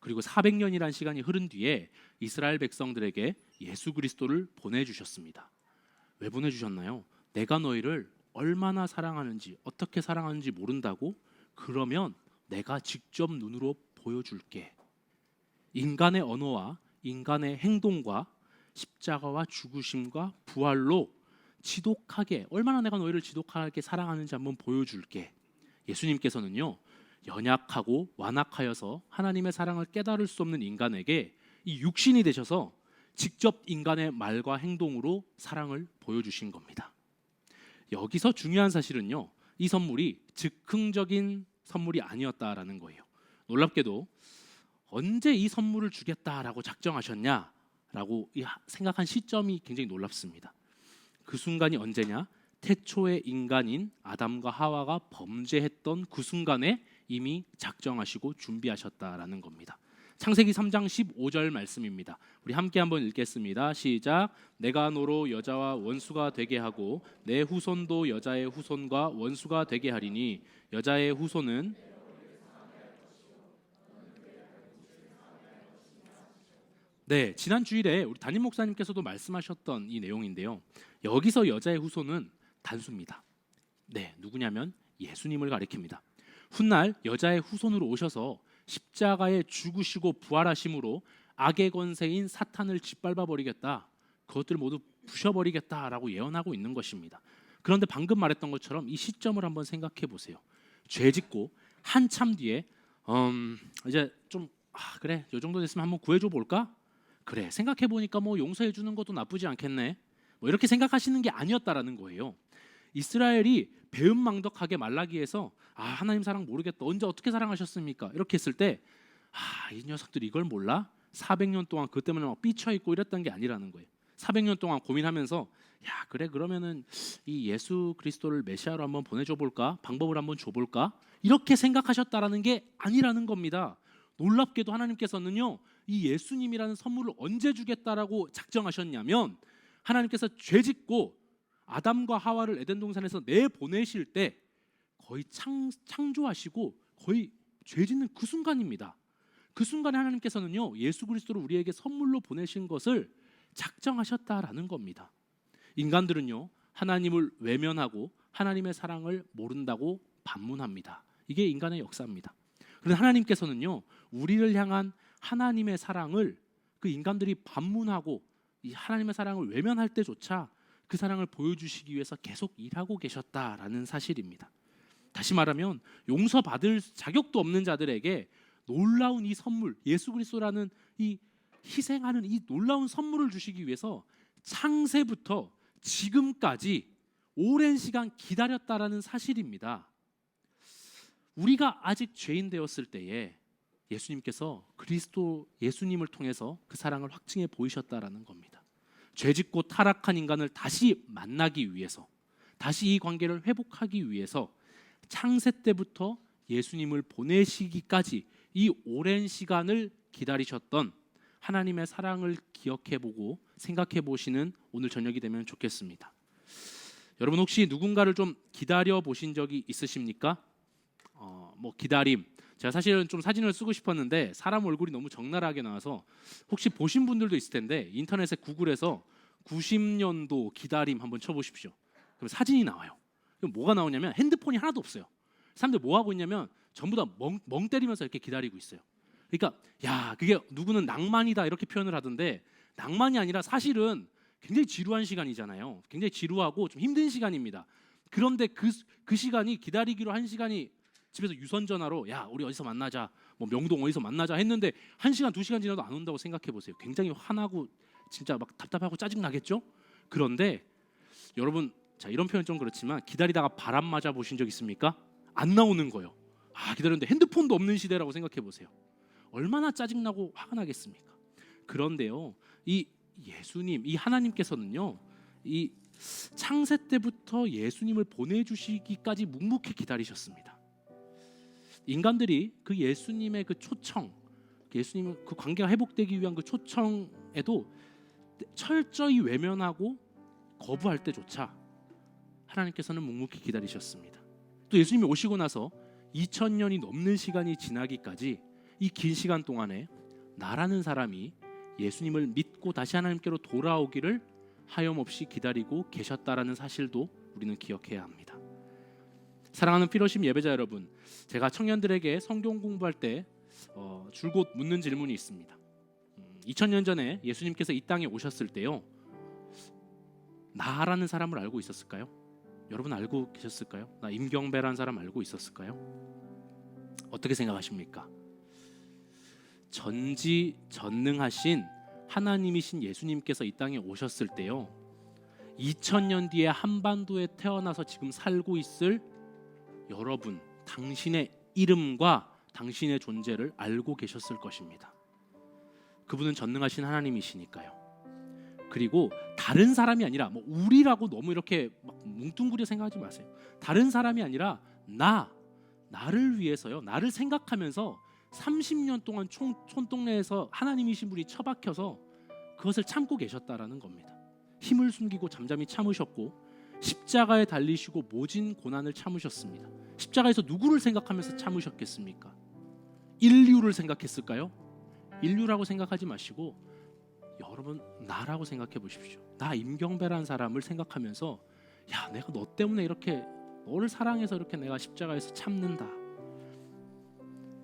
그리고 400년이라는 시간이 흐른 뒤에 이스라엘 백성들에게 예수 그리스도를 보내주셨습니다. 왜 보내주셨나요? 내가 너희를 얼마나 사랑하는지 어떻게 사랑하는지 모른다고? 그러면 내가 직접 눈으로 보여줄게. 인간의 언어와 인간의 행동과 십자가와 죽으심과 부활로 지독하게 얼마나 내가 너희를 지독하게 사랑하는지 한번 보여줄게. 예수님께서는요 연약하고 완악하여서 하나님의 사랑을 깨달을 수 없는 인간에게 이 육신이 되셔서 직접 인간의 말과 행동으로 사랑을 보여주신 겁니다. 여기서 중요한 사실은요, 이 선물이 즉흥적인 선물이 아니었다라는 거예요. 놀랍게도 언제 이 선물을 주겠다라고 작정하셨냐라고 생각한 시점이 굉장히 놀랍습니다. 그 순간이 언제냐? 태초의 인간인 아담과 하와가 범죄했던 그 순간에 이미 작정하시고 준비하셨다라는 겁니다. 창세기 3장 15절 말씀입니다. 우리 함께 한번 읽겠습니다. 시작. 내가 너로 여자와 원수가 되게 하고 내 후손도 여자의 후손과 원수가 되게 하리니 여자의 후손은 네, 지난 주일에 우리 담임 목사님께서도 말씀하셨던 이 내용인데요. 여기서 여자의 후손은 단수입니다. 네, 누구냐면 예수님을 가리킵니다. 훗날 여자의 후손으로 오셔서 십자가에 죽으시고 부활하심으로 악의 권세인 사탄을 짓밟아 버리겠다. 그것들을 모두 부셔버리겠다라고 예언하고 있는 것입니다. 그런데 방금 말했던 것처럼 이 시점을 한번 생각해 보세요. 죄 짓고 한참 뒤에 이제 좀 그래, 요 정도 됐으면 한번 구해줘 볼까? 그래, 생각해 보니까 뭐 용서해 주는 것도 나쁘지 않겠네. 뭐 이렇게 생각하시는 게 아니었다라는 거예요. 이스라엘이 배은망덕하게 말라기에서 하나님 사랑 모르겠다. 언제 어떻게 사랑하셨습니까? 이렇게 했을 때 이 녀석들 이걸 몰라? 400년 동안 그것 때문에 막 삐쳐 있고 이랬던 게 아니라는 거예요. 400년 동안 고민하면서 야 그래 그러면은 이 예수 그리스도를 메시아로 한번 보내줘 볼까? 방법을 한번 줘볼까? 이렇게 생각하셨다라는 게 아니라는 겁니다. 놀랍게도 하나님께서는요 이 예수님이라는 선물을 언제 주겠다라고 작정하셨냐면 하나님께서 죄짓고 아담과 하와를 에덴 동산에서 내보내실 때 거의 창조하시고 거의 죄짓는 그 순간입니다. 그 순간에 하나님께서는요 예수 그리스도를 우리에게 선물로 보내신 것을 작정하셨다라는 겁니다. 인간들은요 하나님을 외면하고 하나님의 사랑을 모른다고 반문합니다. 이게 인간의 역사입니다. 그런데 하나님께서는요 우리를 향한 하나님의 사랑을 그 인간들이 반문하고 이 하나님의 사랑을 외면할 때조차 그 사랑을 보여주시기 위해서 계속 일하고 계셨다라는 사실입니다. 다시 말하면 용서받을 자격도 없는 자들에게 놀라운 이 선물, 예수 그리스도라는 이 희생하는 이 놀라운 선물을 주시기 위해서 창세부터 지금까지 오랜 시간 기다렸다라는 사실입니다. 우리가 아직 죄인 되었을 때에 예수님께서 그리스도 예수님을 통해서 그 사랑을 확증해 보이셨다라는 겁니다. 죄짓고 타락한 인간을 다시 만나기 위해서, 다시 이 관계를 회복하기 위해서 창세 때부터 예수님을 보내시기까지 이 오랜 시간을 기다리셨던 하나님의 사랑을 기억해보고 생각해보시는 오늘 저녁이 되면 좋겠습니다. 여러분 혹시 누군가를 좀 기다려 보신 적이 있으십니까? 뭐 기다림. 제가 사실은 좀 사진을 쓰고 싶었는데 사람 얼굴이 너무 적나라하게 나와서 혹시 보신 분들도 있을 텐데 인터넷에 구글에서 90년도 기다림 한번 쳐보십시오. 그럼 사진이 나와요. 그럼 뭐가 나오냐면 핸드폰이 하나도 없어요. 사람들 뭐 하고 있냐면 전부 다 멍 때리면서 이렇게 기다리고 있어요. 그러니까 야 그게 누구는 낭만이다 이렇게 표현을 하던데 낭만이 아니라 사실은 굉장히 지루한 시간이잖아요. 굉장히 지루하고 좀 힘든 시간입니다. 그런데 그 시간이 기다리기로 한 시간이 집에서 유선 전화로 야 우리 어디서 만나자 뭐 명동 어디서 만나자 했는데 1시간 2시간 지나도 안 온다고 생각해 보세요. 굉장히 화나고 진짜 막 답답하고 짜증 나겠죠? 그런데 여러분 자 이런 표현 좀 그렇지만 기다리다가 바람 맞아 보신 적 있습니까? 안 나오는 거예요. 기다렸는데 핸드폰도 없는 시대라고 생각해 보세요. 얼마나 짜증나고 화가 나겠습니까? 그런데요 이 예수님 이 하나님께서는요 이 창세 때부터 예수님을 보내주시기까지 묵묵히 기다리셨습니다. 인간들이 그 예수님의 그 초청, 예수님의 그 관계가 회복되기 위한 그 초청에도 철저히 외면하고 거부할 때조차 하나님께서는 묵묵히 기다리셨습니다. 또 예수님이 오시고 나서 2000년이 넘는 시간이 지나기까지 이 긴 시간 동안에 나라는 사람이 예수님을 믿고 다시 하나님께로 돌아오기를 하염없이 기다리고 계셨다라는 사실도 우리는 기억해야 합니다. 사랑하는 피로심 예배자 여러분, 제가 청년들에게 성경 공부할 때 줄곧 묻는 질문이 있습니다. 2000년 전에 예수님께서 이 땅에 오셨을 때요, 나라는 사람을 알고 있었을까요? 여러분 알고 계셨을까요? 나 임경배라는 사람 알고 있었을까요? 어떻게 생각하십니까? 전지전능하신 하나님이신 예수님께서 이 땅에 오셨을 때요, 2000년 뒤에 한반도에 태어나서 지금 살고 있을 여러분, 당신의 이름과 당신의 존재를 알고 계셨을 것입니다. 그분은 전능하신 하나님이시니까요. 그리고 다른 사람이 아니라 뭐 우리라고 너무 이렇게 막 뭉뚱그려 생각하지 마세요. 다른 사람이 아니라 나를 위해서요. 나를 생각하면서 30년 동안 촌동네에서 하나님이신 분이 처박혀서 그것을 참고 계셨다라는 겁니다. 힘을 숨기고 잠잠히 참으셨고 십자가에 달리시고 모진 고난을 참으셨습니다. 십자가에서 누구를 생각하면서 참으셨겠습니까? 인류를 생각했을까요? 인류라고 생각하지 마시고 여러분 나라고 생각해 보십시오. 나 임경배라는 사람을 생각하면서 야, 내가 너 때문에 이렇게 너를 사랑해서 이렇게 내가 십자가에서 참는다.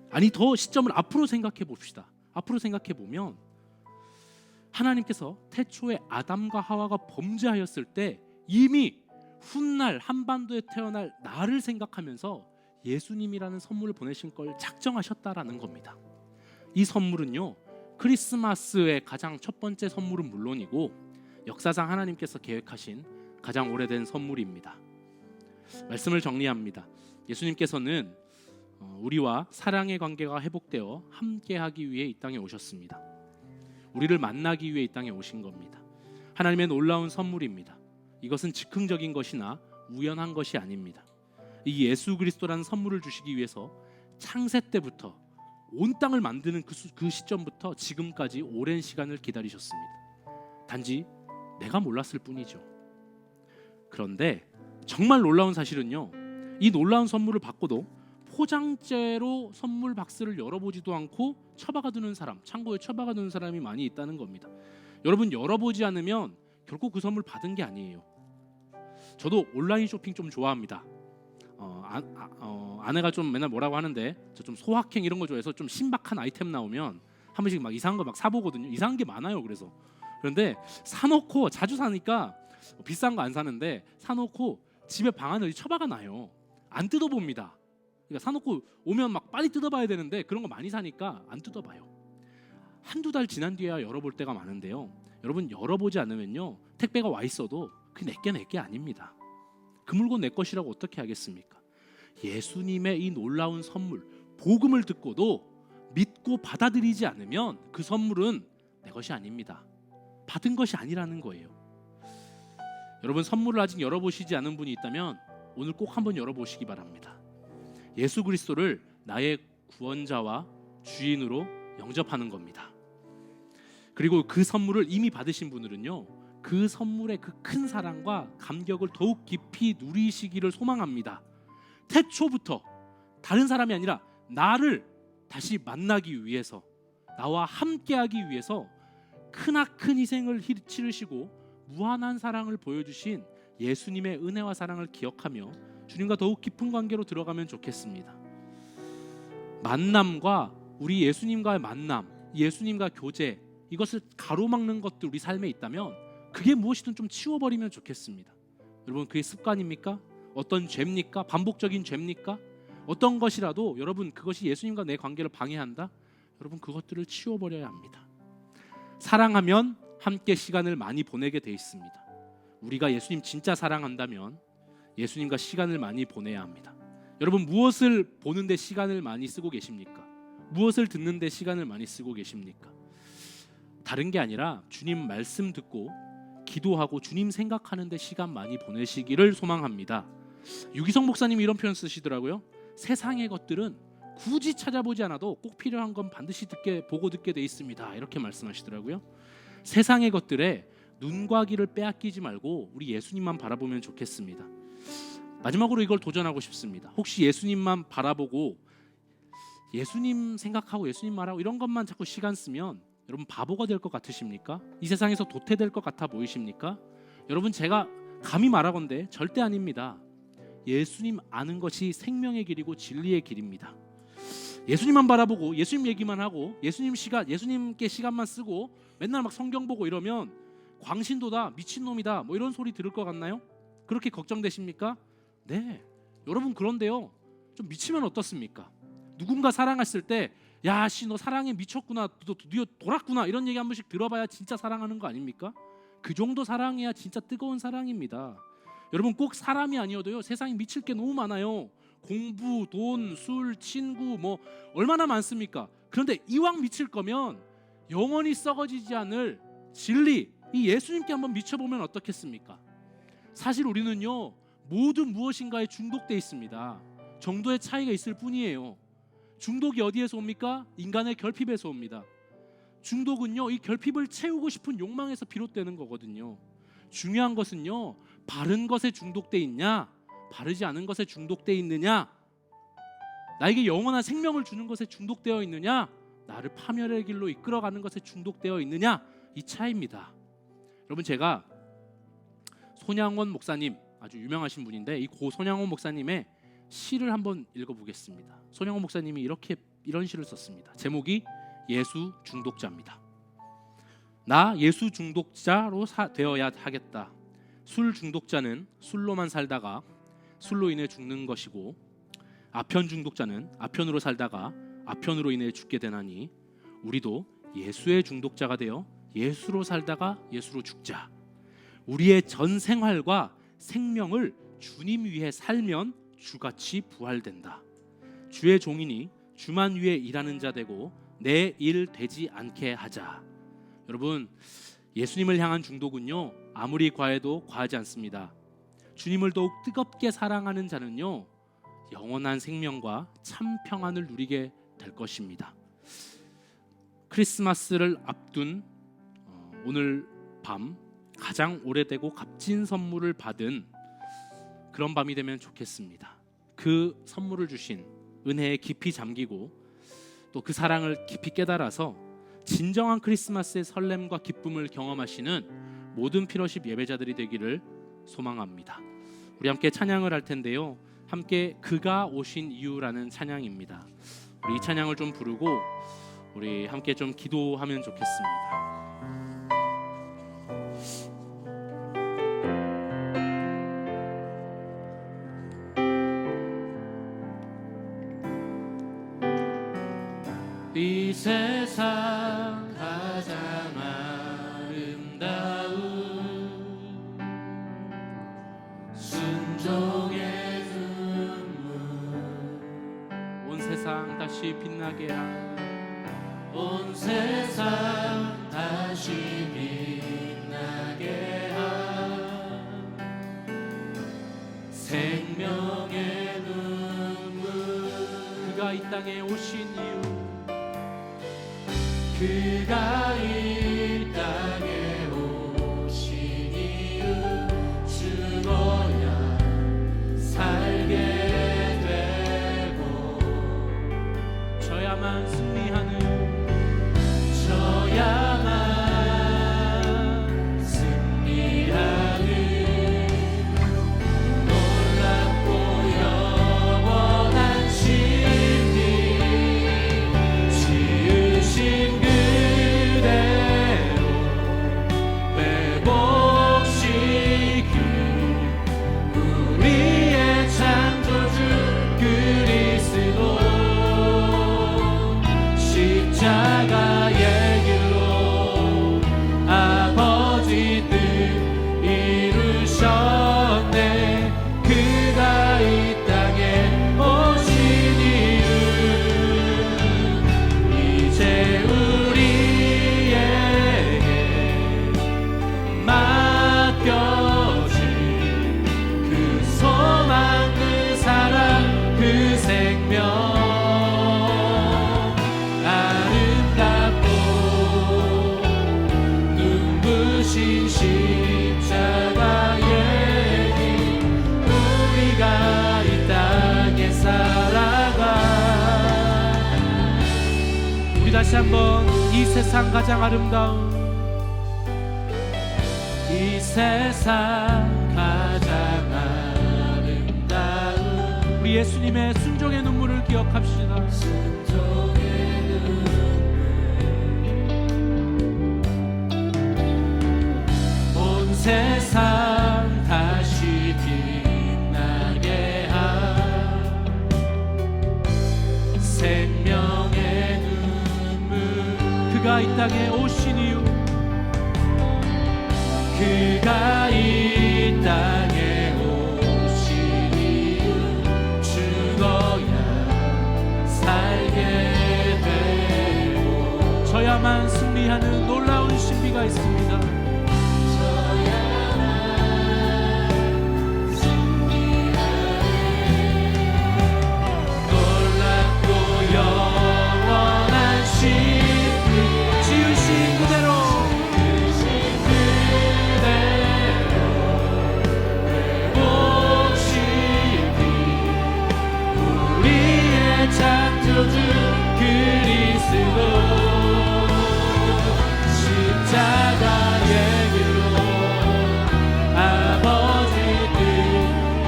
아니, 더 시점을 앞으로 생각해 봅시다. 앞으로 생각해 보면 하나님께서 태초에 아담과 하와가 범죄하였을 때 이미 훗날 한반도에 태어날 나를 생각하면서 예수님이라는 선물을 보내신 걸 작정하셨다라는 겁니다. 이 선물은요, 크리스마스의 가장 첫 번째 선물은 물론이고 역사상 하나님께서 계획하신 가장 오래된 선물입니다. 말씀을 정리합니다. 예수님께서는 우리와 사랑의 관계가 회복되어 함께하기 위해 이 땅에 오셨습니다. 우리를 만나기 위해 이 땅에 오신 겁니다. 하나님의 놀라운 선물입니다. 이것은 즉흥적인 것이나 우연한 것이 아닙니다. 이 예수 그리스도라는 선물을 주시기 위해서 창세 때부터 온 땅을 만드는 그 시점부터 지금까지 오랜 시간을 기다리셨습니다. 단지 내가 몰랐을 뿐이죠. 그런데 정말 놀라운 사실은요, 이 놀라운 선물을 받고도 포장재로 선물 박스를 열어보지도 않고 처박아두는 사람, 창고에 처박아두는 사람이 많이 있다는 겁니다. 여러분, 열어보지 않으면 결국 그 선물 받은 게 아니에요. 저도 온라인 쇼핑 좀 좋아합니다. 아내가 좀 맨날 뭐라고 하는데 저 좀 소확행 이런 거 좋아해서 좀 신박한 아이템 나오면 한 번씩 막 이상한 거 막 사보거든요. 이상한 게 많아요. 그런데 사놓고 자주 사니까 비싼 거 안 사는데 사놓고 집에 방 안에 처박아놔요. 안 뜯어봅니다. 그러니까 사놓고 오면 막 빨리 뜯어봐야 되는데 그런 거 많이 사니까 안 뜯어봐요. 한두 달 지난 뒤에야 열어볼 때가 많은데요. 여러분, 열어보지 않으면요, 택배가 와 있어도 그게 내게 아닙니다. 그 물건 내 것이라고 어떻게 하겠습니까? 예수님의 이 놀라운 선물, 복음을 듣고도 믿고 받아들이지 않으면 그 선물은 내 것이 아닙니다. 받은 것이 아니라는 거예요. 여러분, 선물을 아직 열어보시지 않은 분이 있다면 오늘 꼭 한번 열어보시기 바랍니다. 예수 그리스도를 나의 구원자와 주인으로 영접하는 겁니다. 그리고 그 선물을 이미 받으신 분들은요, 그 선물의 그 큰 사랑과 감격을 더욱 깊이 누리시기를 소망합니다. 태초부터 다른 사람이 아니라 나를 다시 만나기 위해서, 나와 함께하기 위해서 크나큰 희생을 치르시고 무한한 사랑을 보여주신 예수님의 은혜와 사랑을 기억하며 주님과 더욱 깊은 관계로 들어가면 좋겠습니다. 만남과 우리 예수님과의 만남, 예수님과 교제, 이것을 가로막는 것도 우리 삶에 있다면 그게 무엇이든 좀 치워버리면 좋겠습니다. 여러분, 그게 습관입니까? 어떤 죄입니까? 반복적인 죄입니까? 어떤 것이라도 여러분, 그것이 예수님과 내 관계를 방해한다? 여러분, 그것들을 치워버려야 합니다. 사랑하면 함께 시간을 많이 보내게 돼 있습니다. 우리가 예수님 진짜 사랑한다면 예수님과 시간을 많이 보내야 합니다. 여러분, 무엇을 보는데 시간을 많이 쓰고 계십니까? 무엇을 듣는데 시간을 많이 쓰고 계십니까? 다른 게 아니라 주님 말씀 듣고 기도하고 주님 생각하는 데 시간 많이 보내시기를 소망합니다. 유기성 목사님이 이런 표현 쓰시더라고요. 세상의 것들은 굳이 찾아보지 않아도 꼭 필요한 건 반드시 보고 듣게 돼 있습니다. 이렇게 말씀하시더라고요. 세상의 것들에 눈과 귀를 빼앗기지 말고 우리 예수님만 바라보면 좋겠습니다. 마지막으로 이걸 도전하고 싶습니다. 혹시 예수님만 바라보고 예수님 생각하고 예수님 말하고 이런 것만 자꾸 시간 쓰면 여러분 바보가 될 것 같으십니까? 이 세상에서 도태될 것 같아 보이십니까? 여러분, 제가 감히 말하건대 절대 아닙니다. 예수님 아는 것이 생명의 길이고 진리의 길입니다. 예수님만 바라보고 예수님 얘기만 하고 예수님께 시간만 쓰고 맨날 막 성경 보고 이러면 광신도다, 미친놈이다, 뭐 이런 소리 들을 것 같나요? 그렇게 걱정되십니까? 네, 여러분, 그런데요, 좀 미치면 어떻습니까? 누군가 사랑했을 때 야, 씨, 너 사랑에 미쳤구나, 너 돌았구나, 이런 얘기 한 번씩 들어봐야 진짜 사랑하는 거 아닙니까? 그 정도 사랑이야 진짜 뜨거운 사랑입니다. 여러분 꼭 사람이 아니어도요, 세상에 미칠 게 너무 많아요. 공부, 돈, 술, 친구 뭐 얼마나 많습니까? 그런데 이왕 미칠 거면 영원히 썩어지지 않을 진리, 이 예수님께 한번 미쳐보면 어떻겠습니까? 사실 우리는요, 모두 무엇인가에 중독돼 있습니다. 정도의 차이가 있을 뿐이에요. 중독이 어디에서 옵니까? 인간의 결핍에서 옵니다. 중독은요, 이 결핍을 채우고 싶은 욕망에서 비롯되는 거거든요. 중요한 것은요, 바른 것에 중독돼 있냐, 바르지 않은 것에 중독돼 있느냐, 나에게 영원한 생명을 주는 것에 중독되어 있느냐, 나를 파멸의 길로 이끌어가는 것에 중독되어 있느냐, 이 차이입니다. 여러분, 제가 손양원 목사님, 아주 유명하신 분인데 이 고 손양원 목사님의 시를 한번 읽어보겠습니다. 손양원 목사님이 이런 시를 썼습니다. 제목이 예수 중독자입니다. 나 예수 중독자로 되어야 하겠다. 술 중독자는 술로만 살다가 술로 인해 죽는 것이고, 아편 중독자는 아편으로 살다가 아편으로 인해 죽게 되나니, 우리도 예수의 중독자가 되어 예수로 살다가 예수로 죽자. 우리의 전 생활과 생명을 주님 위해 살면 주같이 부활된다. 주의 종이니 주만 위해 일하는 자 되고 내 일 되지 않게 하자. 여러분, 예수님을 향한 중독은요, 아무리 과해도 과하지 않습니다. 주님을 더욱 뜨겁게 사랑하는 자는요, 영원한 생명과 참 평안을 누리게 될 것입니다. 크리스마스를 앞둔 오늘 밤, 가장 오래되고 값진 선물을 받은 그런 밤이 되면 좋겠습니다. 그 선물을 주신 은혜에 깊이 잠기고 또 그 사랑을 깊이 깨달아서 진정한 크리스마스의 설렘과 기쁨을 경험하시는 모든 피러십 예배자들이 되기를 소망합니다. 우리 함께 찬양을 할 텐데요, 함께 그가 오신 이유라는 찬양입니다. 우리 이 찬양을 좀 부르고 우리 함께 좀 기도하면 좋겠습니다. 이 세상 가장 아름다운 순종의 눈물, 온 세상 다시 빛나게 온 세상 다시 빛나게 생명의 눈물, 그가 이 땅에 오신 이유, 그가 이 땅에 오신 이유, 죽어야 살게 되고 져야만 승리하는, 져야만 승리하는 놀랍고 영원한 신비, 지으신 그대로 회복시키 우리의 창조주 그리스도, 십자가의 길로 아버지 뜻 이루셨네. 그가 이 땅에 오신 이유, 이제 우리에게 맡겨진 그 소망, 그 사랑, 그 생명, 아름답고 눈부신 십자가의 길, 우리가 이 땅에 살아가. 우리 다시 한번 이 세상 가장 아름다운, 이 세상 가장 아름다운 우리 예수님의 순종의 눈물을 기억합시다. 순종의 눈물, 온 세상 다시 빛나게 생명의 눈물, 그가 이 땅에 오신 이유, 그가 이 땅에 오신 이유 죽어야 살게 되고 저야만 승리하는 놀라운 신비가 있습니다. 놀랍고 영원한 신비 지으신 그대로 우리의 창조주 그리스도 십자가의 길로 아버지 뜻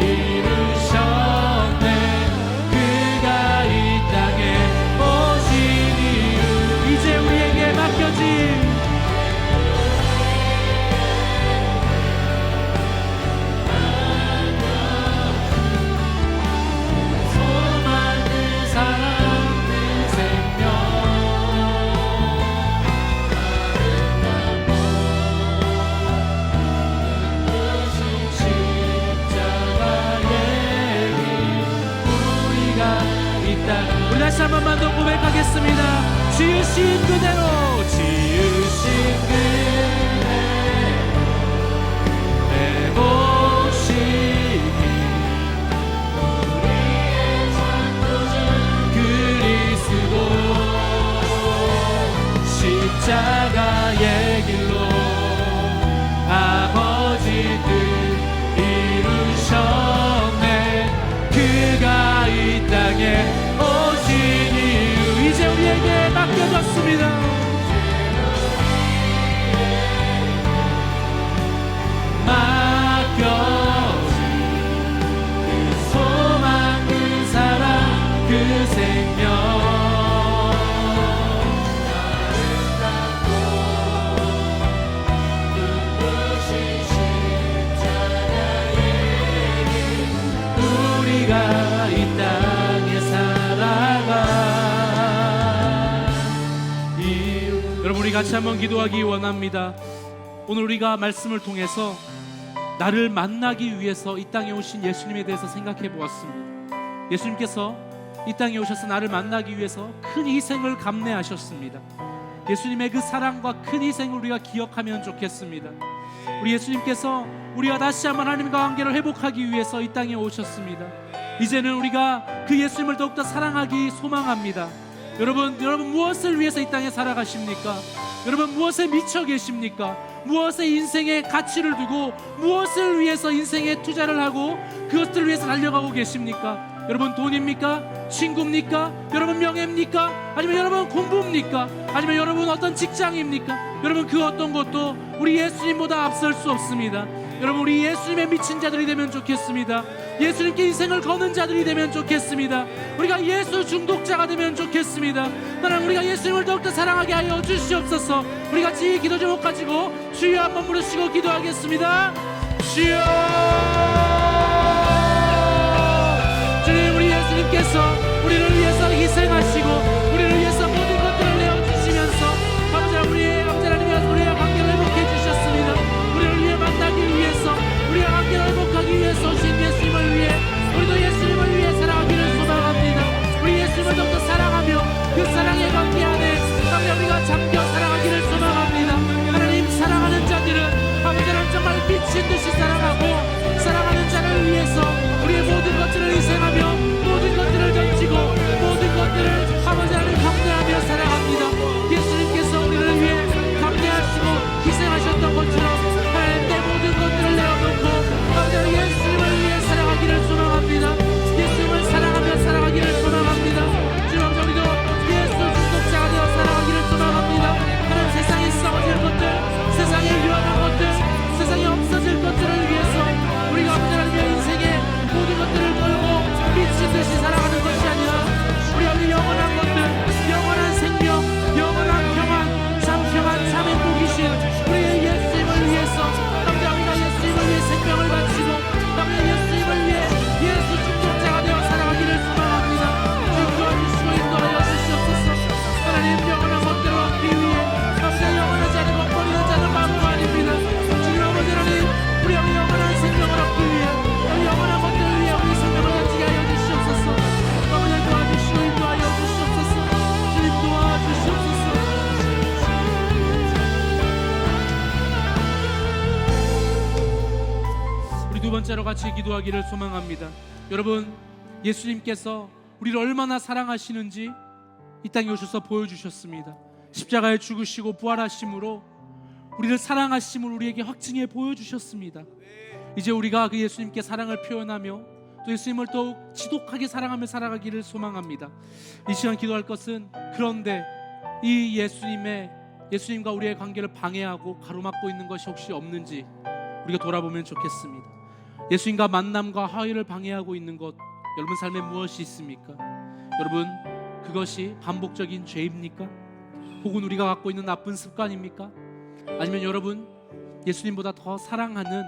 이루셨네. 그가 이 땅에 오신 이유 이제 우리에게 맡겨진 소망 그 사랑 그 생명 십자가의 길 우리가 있다. 우리 다시 한 번만 더 고백하겠습니다. 지으신 그대로 지으신 그대로 내보시기 그리스도 십자가의 길로 아버지 뜻 이루셨네. 그가 이 땅에 오신 이유 이제 우리에게 맡겨졌습니다. 맡겨진 그 소망 그 사랑 그 생명 우리가 이 땅에 살아가 이유. 여러분 우리 같이 한번 기도하기 원합니다. 오늘 우리가 말씀을 통해서 나를 만나기 위해서 이 땅에 오신 예수님에 대해서 생각해 보았습니다. 예수님께서 이 땅에 오셔서 나를 만나기 위해서 큰 희생을 감내하셨습니다. 예수님의 그 사랑과 큰 희생을 우리가 기억하면 좋겠습니다. 우리 예수님께서 우리가 다시 한번 하나님과 관계를 회복하기 위해서 이 땅에 오셨습니다. 이제는 우리가 그 예수님을 더욱더 사랑하기 소망합니다. 여러분 무엇을 위해서 이 땅에 살아가십니까? 여러분 무엇에 미쳐 계십니까? 무엇에 인생의 가치를 두고 무엇을 위해서 인생에 투자를 하고 그것들을 위해서 달려가고 계십니까? 여러분 돈입니까? 친구입니까? 여러분 명예입니까? 아니면 여러분 공부입니까? 아니면 여러분 어떤 직장입니까? 여러분 그 어떤 것도 우리 예수님보다 앞설 수 없습니다. 여러분 우리 예수님에 미친 자들이 되면 좋겠습니다. 예수님께 인생을 거는 자들이 되면 좋겠습니다. 우리가 예수 중독자가 되면 좋겠습니다. 하나님 우리가 예수님을 더욱더 사랑하게 하여 주시옵소서. 우리 같이 기도 제목 가지고 주여 한번 부르시고 기도하겠습니다. 주여 주님 우리 예수님께서 우리를 위해서 희생하시고 우리를 위해서 모든 것들을 내어주시면서 아버지 우리의 하나님과 우리의 관계를 회복해 주셨습니다. 우리를 위해 만나기 위해서 우리의 관계를 회복하기 위해서 오신 예수님을 위해 우리도 예수님을 위해 살아가기를 소망합니다. 우리 예수님을 더욱더 사랑하며 그 사랑의 관계 안에 우리가 잠겨 살아가기를 소망합니다. 하나님 사랑하는 자들은 아버지는 정말 미친 듯이 사랑하고 사랑하는 자를 위해서 우리의 모든 것들을 희생하며 모든 것들을 던지고 모든 것들을 아버지 우리 두 번째로 같이 기도하기를 소망합니다. 여러분, 예수님께서 우리를 얼마나 사랑하시는지 이 땅에 오셔서 보여주셨습니다. 십자가에 죽으시고 부활하심으로 우리를 사랑하심을 우리에게 확증해 보여주셨습니다. 이제 우리가 그 예수님께 사랑을 표현하며 또 예수님을 더욱 지독하게 사랑하며 살아가기를 소망합니다. 이 시간 기도할 것은, 그런데 이 예수님과 우리의 관계를 방해하고 가로막고 있는 것이 혹시 없는지 우리가 돌아보면 좋겠습니다. 예수님과 만남과 화해를 방해하고 있는 것, 여러분 삶에 무엇이 있습니까? 여러분, 그것이 반복적인 죄입니까? 혹은 우리가 갖고 있는 나쁜 습관입니까? 아니면 여러분, 예수님보다 더 사랑하는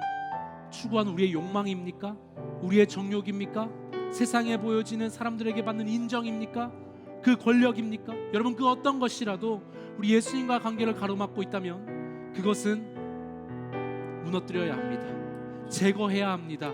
추구하는 우리의 욕망입니까? 우리의 정욕입니까? 세상에 보여지는 사람들에게 받는 인정입니까? 그 권력입니까? 여러분, 그 어떤 것이라도 우리 예수님과 관계를 가로막고 있다면 그것은 무너뜨려야 합니다. 제거해야 합니다.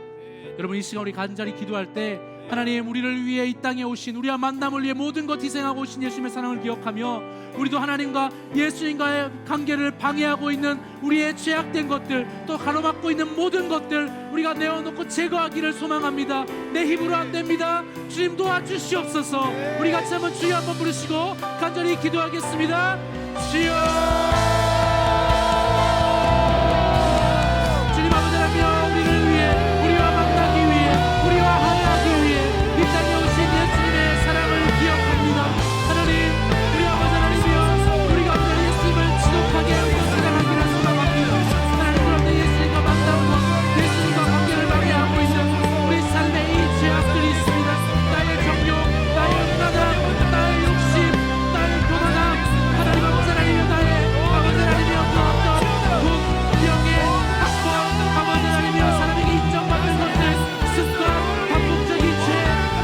여러분, 이 시간 우리 간절히 기도할 때 하나님, 우리를 위해 이 땅에 오신, 우리와 만남을 위해 모든 것 희생하고 오신 예수님의 사랑을 기억하며 우리도 하나님과 예수님과의 관계를 방해하고 있는 우리의 죄악된 것들, 또 가로막고 있는 모든 것들 우리가 내어놓고 제거하기를 소망합니다. 내 힘으로 안 됩니다. 주님 도와주시옵소서. 우리 같이 한번 주여 한번 부르시고 간절히 기도하겠습니다. 주여, 주님 아버지 하나님, 우리를 위해, 우리와 만나기 위해, 우리와 화해하기 위해 이 땅에 오신 예수님의 사랑을 기억합니다. 하나님, 우리 아버지 하나님이여, 우리가 오늘 예수님을 지독하게 사랑하기를 소망합니다. 하나님, 그런데 예수님과 만나는 것, 예수님과 관계를 방해하고 있는 우리 삶에 이 죄악들이 있습니다. 나의 정욕, 나의 음란함, 나의 욕심, 나의 교만함, 하나님 아버지 하나님이여, 나의 아버지 하나님이여, 그 어떤 돈, 명예, 학벌, 아버지 하나님이여, 사람에게 인정받는 것들, 습관, 반복적인 죄,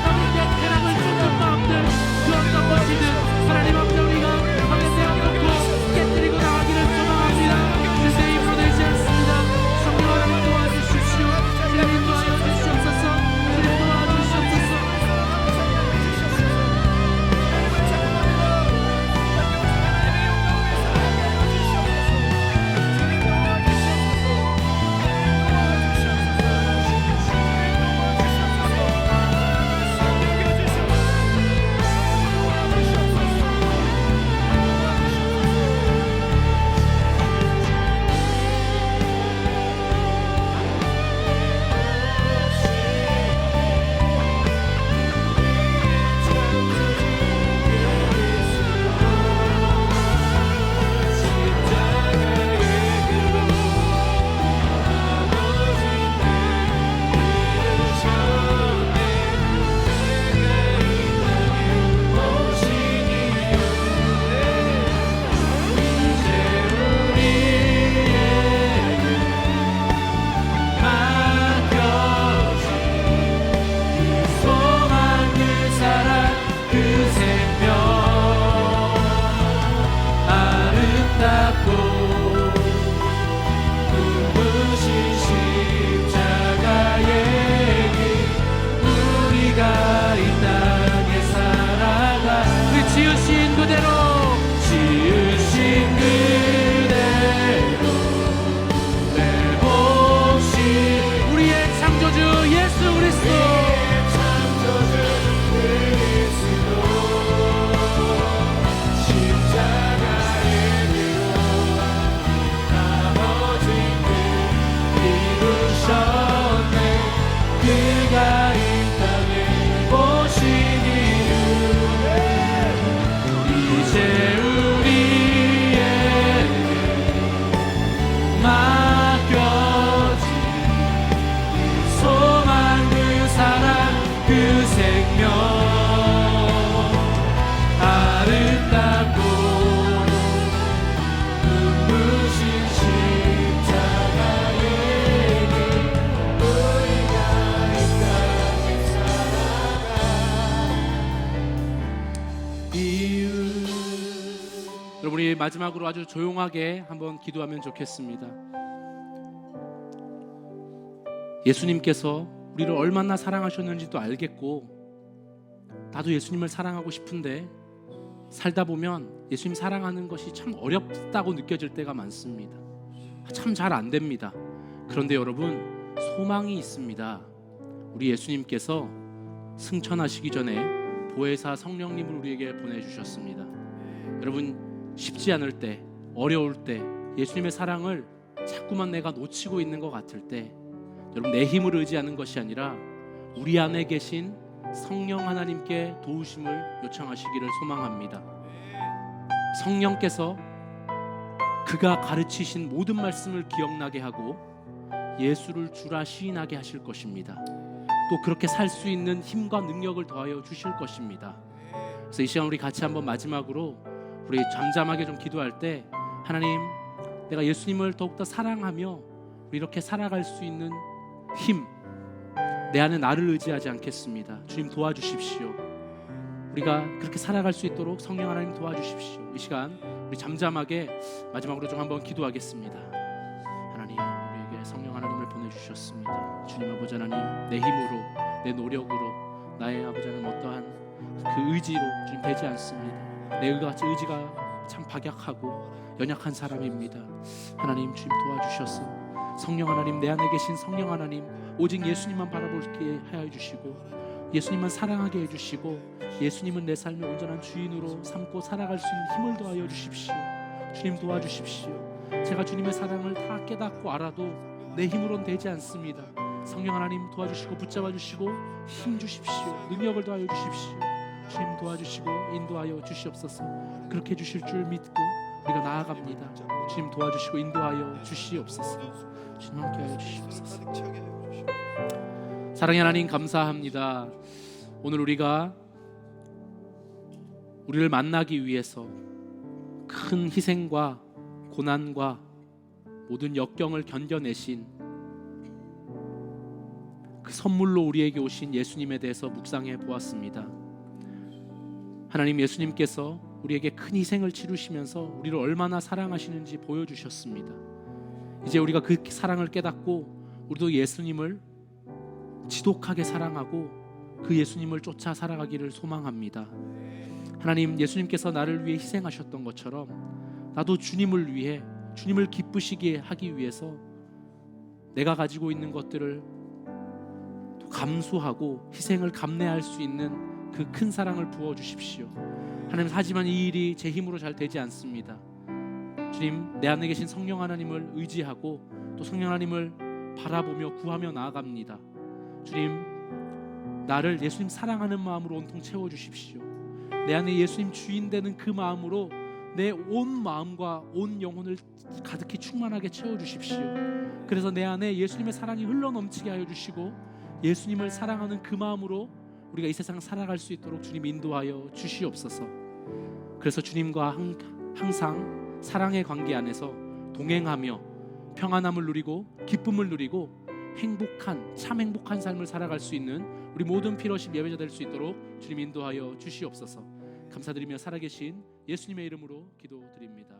남에게 쾌락을 쫓는 마음들, 그 어떤 것이든 하나님 앞에 우리가 밤에 세워놓고 깨뜨리고 나가기를 소망합니다. 내 힘으로 되지 않습니다. 성령 하나님 도와주십시오. 주님 도와여 주시옵소서. 주님 도와주시옵소서. 여러분, 우리 마지막으로 아주 조용하게 한번 기도하면 좋겠습니다. 예수님께서 우리를 얼마나 사랑하셨는지도 알겠고, 나도 예수님을 사랑하고 싶은데 살다 보면 예수님 사랑하는 것이 참 어렵다고 느껴질 때가 많습니다. 참 잘 안 됩니다. 그런데 여러분, 소망이 있습니다. 우리 예수님께서 승천하시기 전에 보혜사 성령님을 우리에게 보내주셨습니다. 여러분, 쉽지 않을 때, 어려울 때, 예수님의 사랑을 자꾸만 내가 놓치고 있는 것 같을 때, 여러분, 내 힘을 의지하는 것이 아니라 우리 안에 계신 성령 하나님께 도우심을 요청하시기를 소망합니다. 성령께서 그가 가르치신 모든 말씀을 기억나게 하고 예수를 주라 시인하게 하실 것입니다. 또 그렇게 살 수 있는 힘과 능력을 더하여 주실 것입니다. 그래서 이 시간 우리 같이 한번 마지막으로 우리 잠잠하게 좀 기도할 때, 하나님, 내가 예수님을 더욱더 사랑하며 우리 이렇게 살아갈 수 있는 힘, 내 안에 나를 의지하지 않겠습니다. 주님 도와주십시오. 우리가 그렇게 살아갈 수 있도록 성령 하나님 도와주십시오. 이 시간 우리 잠잠하게 마지막으로 좀 한번 기도하겠습니다. 하나님, 우리에게 성령 하나님을 보내주셨습니다. 주님 아버지 하나님, 내 힘으로, 내 노력으로, 나의 아버지 하나님 어떠한 그 의지로 주님 되지 않습니다. 내 의지가 참 박약하고 연약한 사람입니다. 하나님, 주님 도와주셔서 성령 하나님, 내 안에 계신 성령 하나님, 오직 예수님만 바라보게 하여 주시고 예수님만 사랑하게 해주시고 예수님은 내 삶의 온전한 주인으로 삼고 살아갈 수 있는 힘을 더하여 주십시오. 주님 도와주십시오. 제가 주님의 사랑을 다 깨닫고 알아도 내 힘으로는 되지 않습니다. 성령 하나님 도와주시고 붙잡아 주시고 힘 주십시오. 능력을 더하여 주십시오. 주님 도와주시고 인도하여 주시옵소서. 그렇게 해주실 줄 믿고 우리가 나아갑니다. 주님 도와주시고 인도하여 주시옵소서. 주님 함께하여 주시옵소서. 사랑의 하나님, 감사합니다. 오늘 우리가 우리를 만나기 위해서 큰 희생과 고난과 모든 역경을 견뎌내신 그 선물로 우리에게 오신 예수님에 대해서 묵상해 보았습니다. 하나님, 예수님께서 우리에게 큰 희생을 치르시면서 우리를 얼마나 사랑하시는지 보여주셨습니다. 이제 우리가 그 사랑을 깨닫고 우리도 예수님을 지독하게 사랑하고 그 예수님을 쫓아 살아가기를 소망합니다. 하나님, 예수님께서 나를 위해 희생하셨던 것처럼 나도 주님을 위해, 주님을 기쁘시게 하기 위해서 내가 가지고 있는 것들을 또 감수하고 희생을 감내할 수 있는 그 큰 사랑을 부어주십시오. 하나님, 하지만 이 일이 제 힘으로 잘 되지 않습니다. 주님, 내 안에 계신 성령 하나님을 의지하고 또 성령 하나님을 바라보며 구하며 나아갑니다. 주님, 나를 예수님 사랑하는 마음으로 온통 채워주십시오. 내 안에 예수님 주인 되는 그 마음으로 내 온 마음과 온 영혼을 가득히 충만하게 채워주십시오. 그래서 내 안에 예수님의 사랑이 흘러넘치게 하여 주시고 예수님을 사랑하는 그 마음으로 우리가 이 세상 살아갈 수 있도록 주님 인도하여 주시옵소서. 그래서 주님과 항상 사랑의 관계 안에서 동행하며 평안함을 누리고 기쁨을 누리고 참 행복한 삶을 살아갈 수 있는 우리 모든 피러십 예배자 될 수 있도록 주님 인도하여 주시옵소서. 감사드리며 살아계신 예수님의 이름으로 기도드립니다.